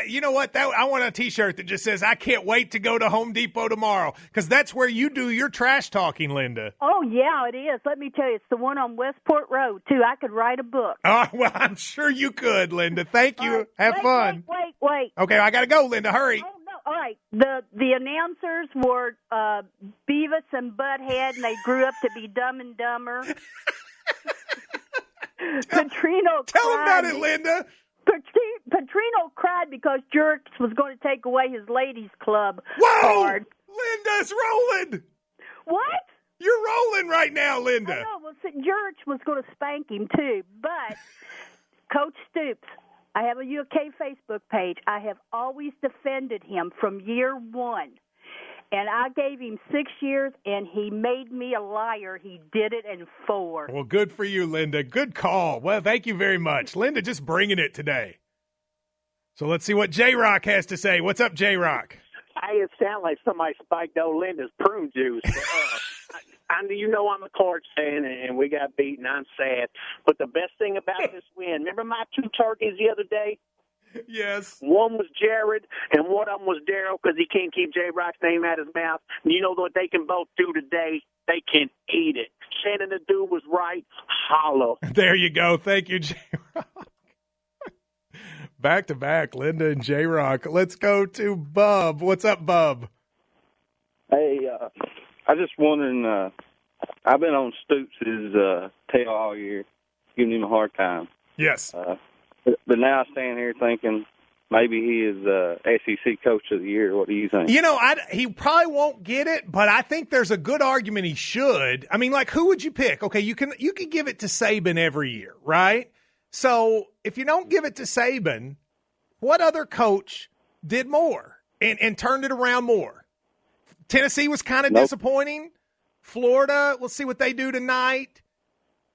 You know what? I want a T-shirt that just says, I can't wait to go to Home Depot tomorrow, because that's where you do your trash talking, Linda. Oh, yeah, it is. Let me tell you, it's the one on Westport Road, too. I could write a book. Oh, well, I'm sure you could, Linda. Thank you. Have fun. Wait. Okay, I got to go, Linda. Hurry. Oh, no. All right. The announcers were Beavis and Butthead, and they grew up to be Dumb and Dumber. Petrino Tell him about it, Linda. Petrino cried because Jerks was going to take away his ladies' club card. Linda's rolling. What? You're rolling right now, Linda. I know. Well, Jerks was going to spank him, too. But Coach Stoops, I have a UK Facebook page. I have always defended him from year one. And I gave him 6 years, and he made me a liar. He did it in 4. Well, good for you, Linda. Good call. Well, thank you very much. Linda just bringing it today. So let's see what J-Rock has to say. What's up, J-Rock? It sounds like somebody spiked old Linda's prune juice. I'm a Cards fan, and we got beaten. I'm sad. But the best thing about this win, remember my 2 turkeys the other day? Yes. One was Jared, and one of them was Daryl, because he can't keep J-Rock's name out of his mouth. And you know what they can both do today? They can eat it. Shannon the dude was right. Hollow. There you go. Thank you, J-Rock. Back to back, Linda and J-Rock. Let's go to Bub. What's up, Bub? Hey, I just wondering, I've been on Stoops' tail all year, giving him a hard time. Yes. But now I stand here thinking maybe he is SEC Coach of the Year. What do you think? He probably won't get it, but I think there's a good argument he should. Who would you pick? Okay, you can give it to Saban every year, right? So if you don't give it to Saban, what other coach did more and turned it around more? Tennessee was kind of disappointing. Florida, we'll see what they do tonight.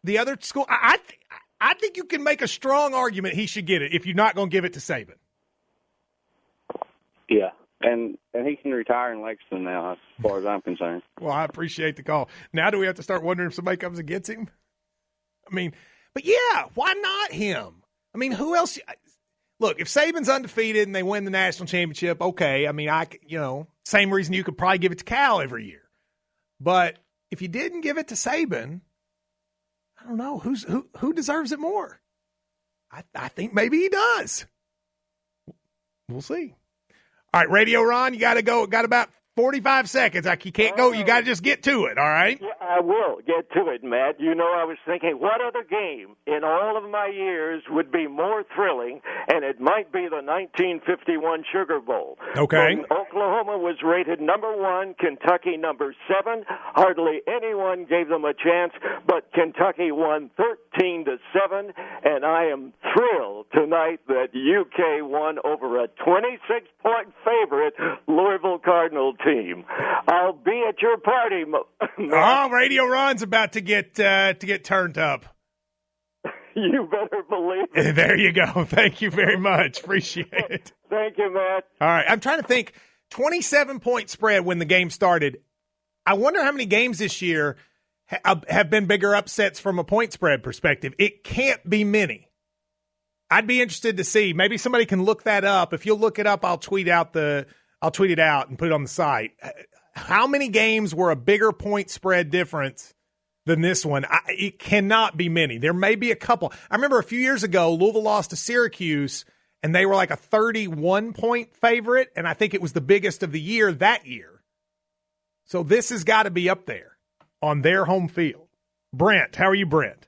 The other school, I think you can make a strong argument he should get it if you're not going to give it to Saban. Yeah, and he can retire in Lexington now, as far as I'm concerned. Well, I appreciate the call. Now do we have to start wondering if somebody comes and gets him? But yeah, why not him? Who else? Look, if Saban's undefeated and they win the national championship, okay. Same reason you could probably give it to Cal every year. But if you didn't give it to Saban, I don't know who deserves it more. I think maybe he does. We'll see. All right, Radio Ron, you got to go. Got about 45 seconds. Like, you can't go. You got to just get to it, all right? Yeah, I will get to it, Matt. You know, I was thinking, what other game in all of my years would be more thrilling, and it might be the 1951 Sugar Bowl. Okay. When Oklahoma was rated number 1, Kentucky number 7. Hardly anyone gave them a chance, but Kentucky won 13-7, and I am thrilled tonight that UK won over a 26-point favorite Louisville Cardinal team. I'll be at your party. Oh, Radio Ron's about to get turned up. You better believe it. There you go. Thank you very much. Appreciate it. Thank you, Matt. All right. I'm trying to think. 27-point spread when the game started. I wonder how many games this year have been bigger upsets from a point spread perspective. It can't be many. I'd be interested to see. Maybe somebody can look that up. If you'll look it up, I'll tweet it out and put it on the site. How many games were a bigger point spread difference than this one? It cannot be many. There may be a couple. I remember a few years ago, Louisville lost to Syracuse, and they were like a 31-point favorite, and I think it was the biggest of the year that year. So this has got to be up there on their home field. Brent, how are you, Brent?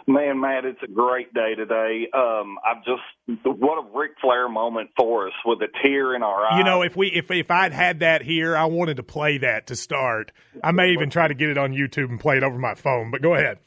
Man, Matt, it's a great day today. What a Ric Flair moment for us with a tear in our eye. You know, if I'd had that here, I wanted to play that to start. I may even try to get it on YouTube and play it over my phone, but go ahead.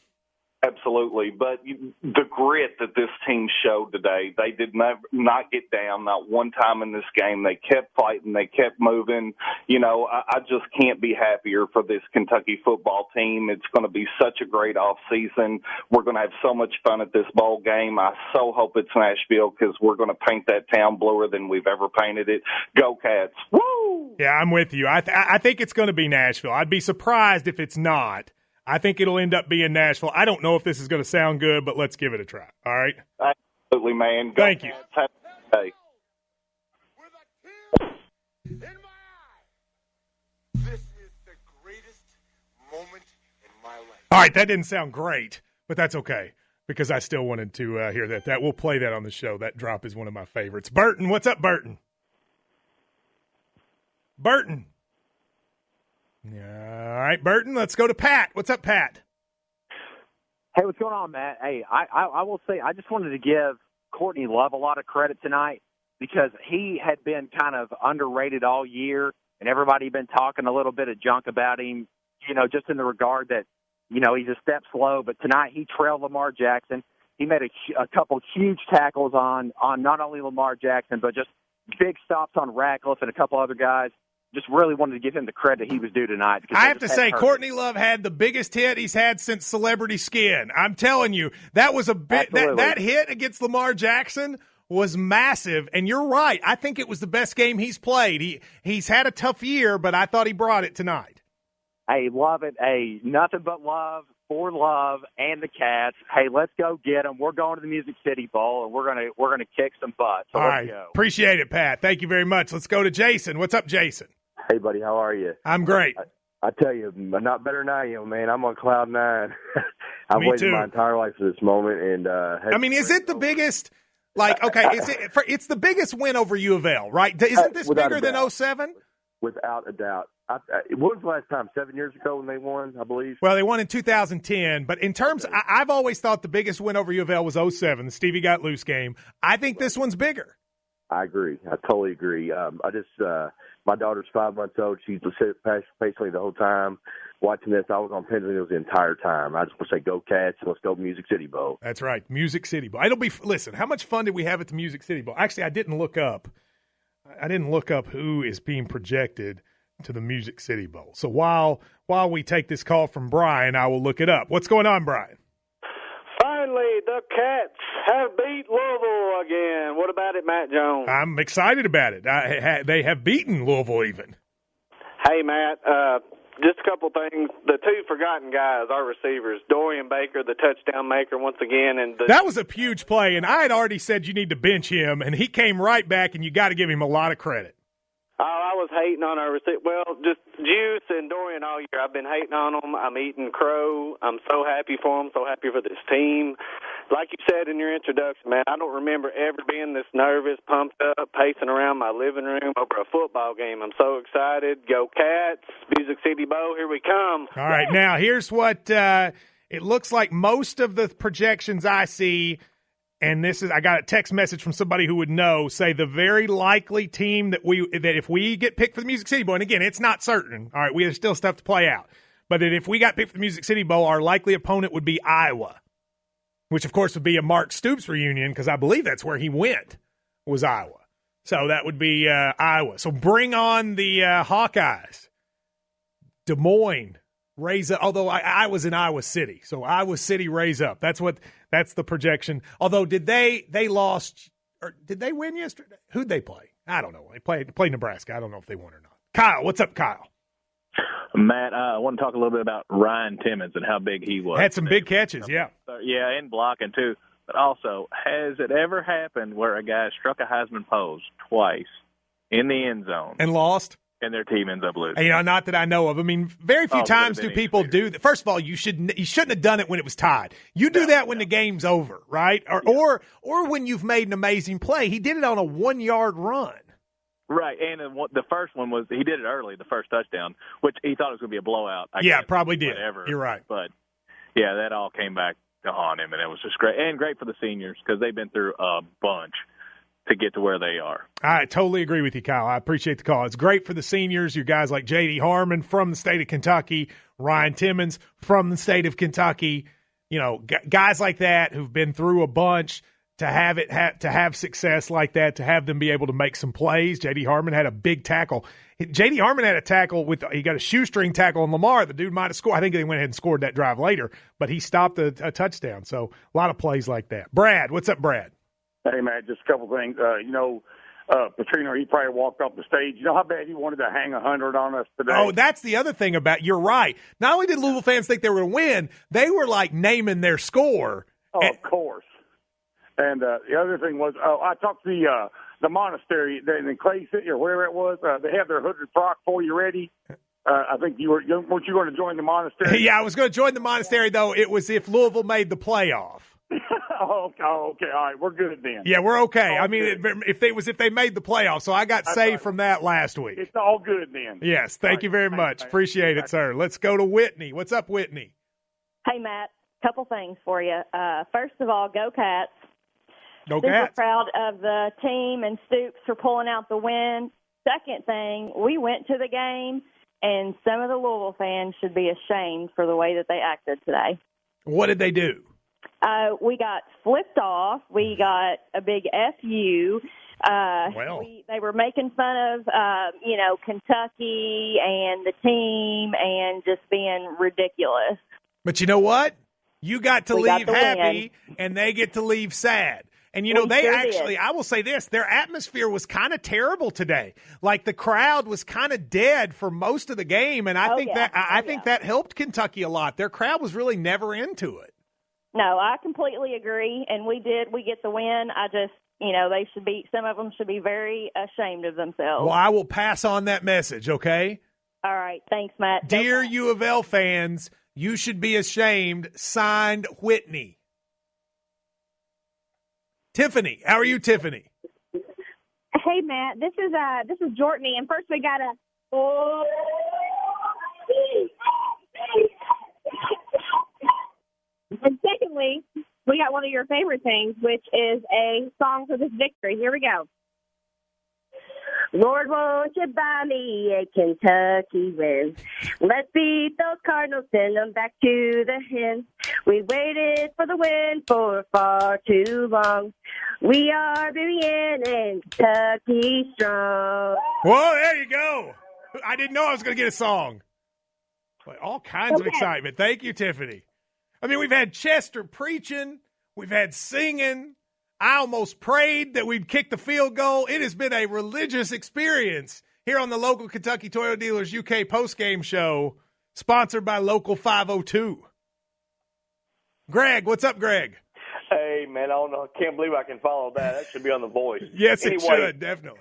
Absolutely. But the grit that this team showed today, they did not get down, not one time in this game. They kept fighting. They kept moving. You know, I just can't be happier for this Kentucky football team. It's going to be such a great offseason. We're going to have so much fun at this bowl game. I so hope it's Nashville because we're going to paint that town bluer than we've ever painted it. Go Cats. Woo! Yeah, I'm with you. I think it's going to be Nashville. I'd be surprised if it's not. I think it'll end up being Nashville. I don't know if this is going to sound good, but let's give it a try. All right? Absolutely, man. Go Thank you. Have a good day. This is the greatest moment in my life. All right, that didn't sound great, but that's okay because I still wanted to hear that. We'll play that on the show. That drop is one of my favorites. Burton, what's up, Burton? Burton. All right, Burton, let's go to Pat. What's up, Pat? Hey, what's going on, Matt? Hey, I will say I just wanted to give Courtney Love a lot of credit tonight because he had been kind of underrated all year, and everybody had been talking a little bit of junk about him, you know, just in the regard that, you know, he's a step slow. But tonight he trailed Lamar Jackson. He made a couple huge tackles on not only Lamar Jackson, but just big stops on Ratcliffe and a couple other guys. Just really wanted to give him the credit he was due tonight. I have to say, Courtney Love had the biggest hit he's had since Celebrity Skin. I'm telling you, that was a bit that hit against Lamar Jackson was massive. And you're right. I think it was the best game he's played. He's had a tough year, but I thought he brought it tonight. Hey, love it. Hey, nothing but love for Love and the Cats. Hey, let's go get them. We're going to the Music City Bowl, and we're gonna kick some butt. So all right, go. Appreciate it, Pat. Thank you very much. Let's go to Jason. What's up, Jason? Hey, buddy, how are you? I'm great. I tell you, not better than I am, man. I'm on cloud nine. I've waited my entire life for this moment, and is it the biggest? Like, okay, it's the biggest win over U of L, right? Isn't this bigger than 07? Without a doubt. What was the last time? 7 years ago when they won, I believe? Well, they won in 2010. But in terms, I've always thought the biggest win over U of L was 07, the Stevie Got Loose game. I think this one's bigger. I agree. I totally agree. My daughter's 5 months old. She's patiently the whole time watching this. I was on pins and needles the entire time. I just want to say, go Cats, and let's go Music City Bowl. That's right, Music City Bowl. Listen, how much fun did we have at the Music City Bowl? Actually, I didn't look up who is being projected to the Music City Bowl. So while we take this call from Brian, I will look it up. What's going on, Brian? Finally, the Cats have beat Louisville again. What about it, Matt Jones? I'm excited about it. They have beaten Louisville even. Hey, Matt, just a couple things. The two forgotten guys, our receivers, Dorian Baker, the touchdown maker once again. That was a huge play, and I had already said you need to bench him, and he came right back, and you got to give him a lot of credit. Oh, I was hating on our receiver. Well, just Juice and Dorian all year. I've been hating on them. I'm eating crow. I'm so happy for them, so happy for this team. like you said in your introduction, man, I don't remember ever being this nervous, pumped up, pacing around my living room over a football game. I'm so excited. Go Cats. Music City Bowl, here we come. All right, now here's what it looks like most of the projections I see, and this is I got a text message from somebody who would know, say the very likely team that if we get picked for the Music City Bowl, and again, it's not certain. All right, we have still stuff to play out. But that if we got picked for the Music City Bowl, our likely opponent would be Iowa, which, of course, would be a Mark Stoops reunion because I believe that's where he went, was Iowa. So that would be Iowa. So bring on the Hawkeyes. Des Moines, raise up. Although I was in Iowa City. So Iowa City, raise up. That's the projection. Although, they lost, or did they win yesterday? Who'd they play? I don't know. They played Nebraska. I don't know if they won or not. Kyle, what's up, Kyle? Matt, I want to talk a little bit about Ryan Timmons and how big he was. Had some big catches, yeah. Yeah, and blocking too. But also, has it ever happened where a guy struck a Heisman pose twice in the end zone and lost, and their team ends up losing? And, not that I know of. I mean, very few times do people do that. First of all, you shouldn't have done it when it was tied. You do that when the game's over, right? Or when you've made an amazing play. He did it on a 1-yard run. Right, and the first one was he did it early, the first touchdown, which he thought it was going to be a blowout. I guess, probably did. Whatever. You're right. But, yeah, that all came back to haunt him, and it was just great. And great for the seniors because they've been through a bunch to get to where they are. I totally agree with you, Kyle. I appreciate the call. It's great for the seniors, you guys like J.D. Harmon from the state of Kentucky, Ryan Timmons from the state of Kentucky, guys like that who've been through a bunch. To have success like that, to have them be able to make some plays. J.D. Harmon had a big tackle. J.D. Harmon had a tackle he got a shoestring tackle on Lamar. The dude might have scored. I think they went ahead and scored that drive later, but he stopped a touchdown. So a lot of plays like that. Brad, what's up, Brad? Hey, Matt, just a couple things. Petrino, he probably walked off the stage. You know how bad he wanted to hang 100 on us today? Oh, that's the other thing about you're right. Not only did Louisville fans think they were going to win, they were like naming their score. Oh, of course. And the other thing was, I talked to the monastery in Clay City or wherever it was. They have their hooded frock for you ready. I think weren't you going to join the monastery? Yeah, I was going to join the monastery, though. It was if Louisville made the playoff. Okay. All right. We're good then. Yeah, we're okay. If they made the playoff. So I got saved from that last week. It's all good then. Yes. Thank you very much. Appreciate it, sir. Let's go to Whitney. What's up, Whitney? Hey, Matt. Couple things for you. First of all, go Cats. Go Super Cats. proud of the team and Stoops for pulling out the win. Second thing, we went to the game, and some of the Louisville fans should be ashamed for the way that they acted today. What did they do? We got flipped off. We got a big FU. They were making fun of, Kentucky and the team and just being ridiculous. But you know what? You got to leave happy, and they get to leave sad. And, I will say this, their atmosphere was kind of terrible today. Like the crowd was kind of dead for most of the game, and I think that helped Kentucky a lot. Their crowd was really never into it. No, I completely agree, and we get the win. I just, some of them should be very ashamed of themselves. Well, I will pass on that message, okay? All right, thanks, Matt. Dear U of L fans, you should be ashamed. Signed, Whitney. Tiffany, how are you, Tiffany? Hey, Matt, this is Jortney, and first we got and secondly, we got one of your favorite things, which is a song for this victory. Here we go. Lord, won't you buy me a Kentucky win? Let's beat those Cardinals, send them back to the hen. We waited for the win for far too long. We are Vivian and Kentucky strong. Whoa, there you go. I didn't know I was going to get a song. All kinds of excitement. Thank you, Tiffany. I mean, we've had Chester preaching. We've had singing. I almost prayed that we'd kick the field goal. It has been a religious experience here on the local Kentucky Toyota Dealers UK postgame show, sponsored by Local 502. Greg, what's up, Greg? Hey, man, I can't believe I can follow that. That should be on The Voice. Yes, it should, definitely.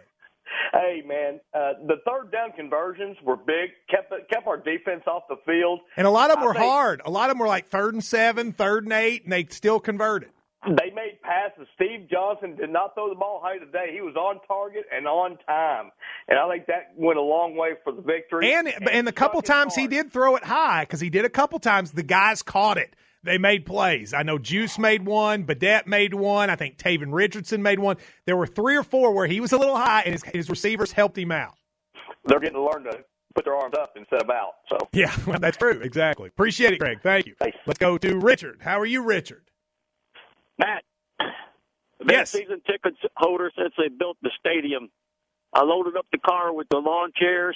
Hey, man, the third down conversions were big, kept our defense off the field. And a lot of them were hard. A lot of them were like 3rd and 7, 3rd and 8, and they still converted. They made passes. Steve Johnson did not throw the ball high today. He was on target and on time. And I think that went a long way for the victory. And the couple times he did throw it high, because he did a couple times, the guys caught it. They made plays. I know Juice made one. Badette made one. I think Taven Richardson made one. There were 3 or 4 where he was a little high, and his receivers helped him out. They're getting to learn to put their arms up instead of out. So yeah, well, that's true. Exactly. Appreciate it, Greg. Thank you. Thanks. Let's go to Richard. How are you, Richard? Matt, been a season ticket holder since they built the stadium. I loaded up the car with the lawn chairs,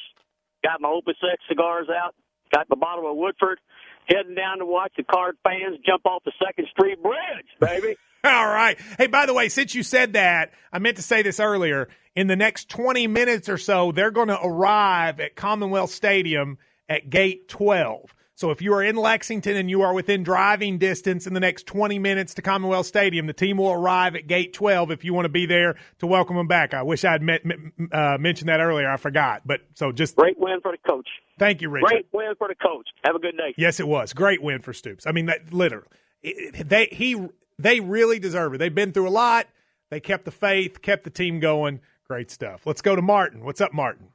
got my Opus X cigars out, got the bottle of Woodford, heading down to watch the Card fans jump off the 2nd Street Bridge, baby. All right. Hey, by the way, since you said that, I meant to say this earlier. In the next 20 minutes or so, they're going to arrive at Commonwealth Stadium at Gate 12. So if you are in Lexington and you are within driving distance in the next 20 minutes to Commonwealth Stadium, the team will arrive at Gate 12 if you want to be there to welcome them back. I wish I had mentioned that earlier. I forgot. But so just great win for the coach. Thank you, Richard. Great win for the coach. Have a good day. Yes, it was. Great win for Stoops. I mean, that, literally. They really deserve it. They've been through a lot. They kept the faith, kept the team going. Great stuff. Let's go to Martin. What's up, Martin?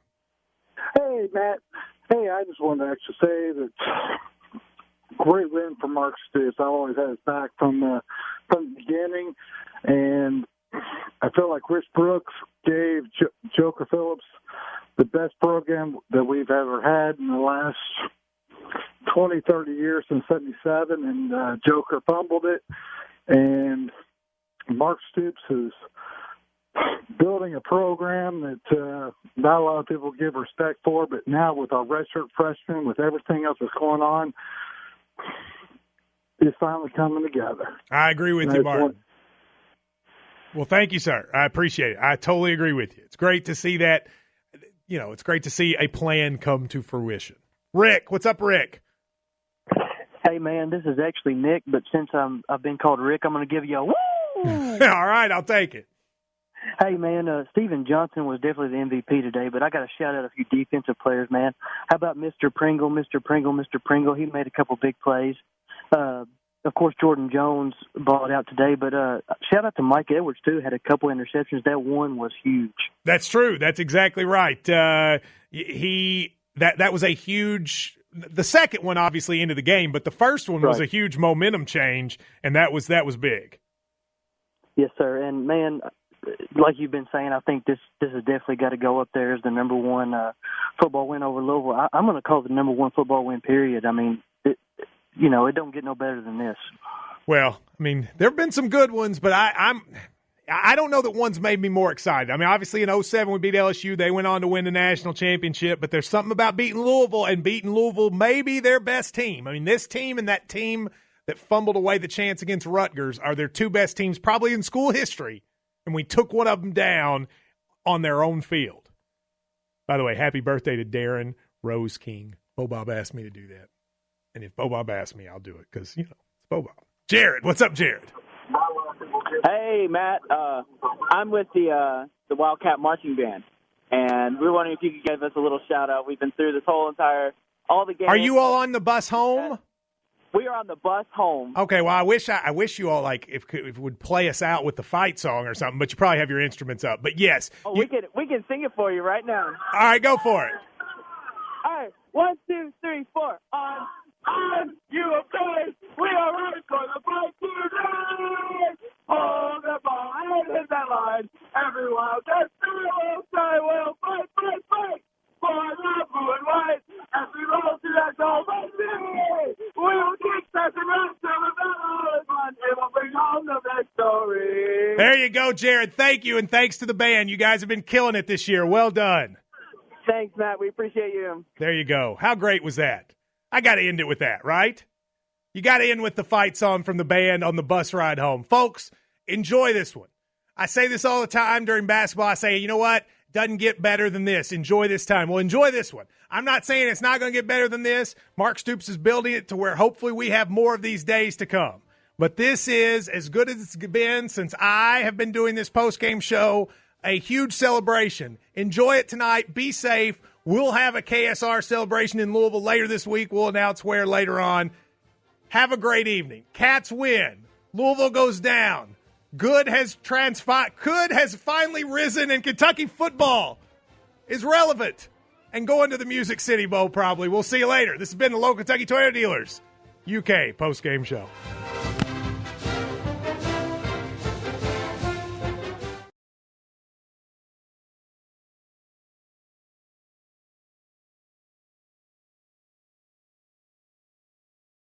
Hey, Matt. Hey, I just wanted to actually say that great win for Mark Stoops. I always had his back from the beginning, and I feel like Rich Brooks gave Joker Phillips the best program that we've ever had in the last 20, 30 years since 77, and Joker fumbled it, and Mark Stoops is building a program that not a lot of people give respect for, but now with our redshirt freshmen, with everything else that's going on, it's finally coming together. I agree with you, Martin. Well, thank you, sir. I appreciate it. I totally agree with you. It's great to see that, it's great to see a plan come to fruition. Rick, what's up, Rick? Hey, man, this is actually Nick, but since I've been called Rick, I'm going to give you a woo! All right, I'll take it. Hey, man, Steven Johnson was definitely the MVP today, but I got to shout out a few defensive players, man. How about Mr. Pringle? He made a couple big plays. Of course, Jordan Jones balled out today, but shout out to Mike Edwards, too. Had a couple interceptions. That one was huge. That's true. That's exactly right. That was a huge – the second one obviously into the game, but the first one was a huge momentum change, and that was big. Yes, sir. And, man – like you've been saying, I think this has definitely got to go up there as the number one football win over Louisville. I'm going to call it the number one football win, period. I mean, it don't get no better than this. Well, I mean, there have been some good ones, but I don't know that one's made me more excited. I mean, obviously in 2007 we beat LSU. They went on to win the national championship, but there's something about beating Louisville maybe their best team. I mean, this team and that team that fumbled away the chance against Rutgers are their two best teams probably in school history. And we took one of them down on their own field. By the way, happy birthday to Darren Rose King. Bo Bob asked me to do that. And if Bo Bob asked me, I'll do it because, it's Bo Bob. Jared, what's up, Jared? Hey, Matt. I'm with the Wildcat Marching Band. And we were wondering if you could give us a little shout-out. We've been through this all the games. Are you all on the bus home? We are on the bus home. Okay, well, I wish you all if it would play us out with the fight song or something, but you probably have your instruments up. But yes, we can sing it for you right now. All right, go for it. All right, 1, 2, 3, 4. On you of course, we are ready for the fight tonight. Hold the ball and hit that line. Everyone, just will fight. For love, blue and white, as we roll to that goal, we'll kick that around till the battle is won. It will bring home the victory. There you go, Jared. Thank you, and thanks to the band. You guys have been killing it this year. Well done. Thanks, Matt. We appreciate you. There you go. How great was that? I got to end it with that, right? You got to end with the fight song from the band on the bus ride home. Folks, enjoy this one. I say this all the time during basketball. I say, you know what? Doesn't get better than this. Enjoy this time. Well, enjoy this one. I'm not saying it's not going to get better than this. Mark Stoops is building it to where hopefully we have more of these days to come. But this is as good as it's been since I have been doing this postgame show, a huge celebration. Enjoy it tonight. Be safe. We'll have a KSR celebration in Louisville later this week. We'll announce where later on. Have a great evening. Cats win. Louisville goes down. Good has finally risen, and Kentucky football is relevant and going to the Music City Bowl probably. We'll see you later. This has been the Local Kentucky Toyota Dealers UK postgame show.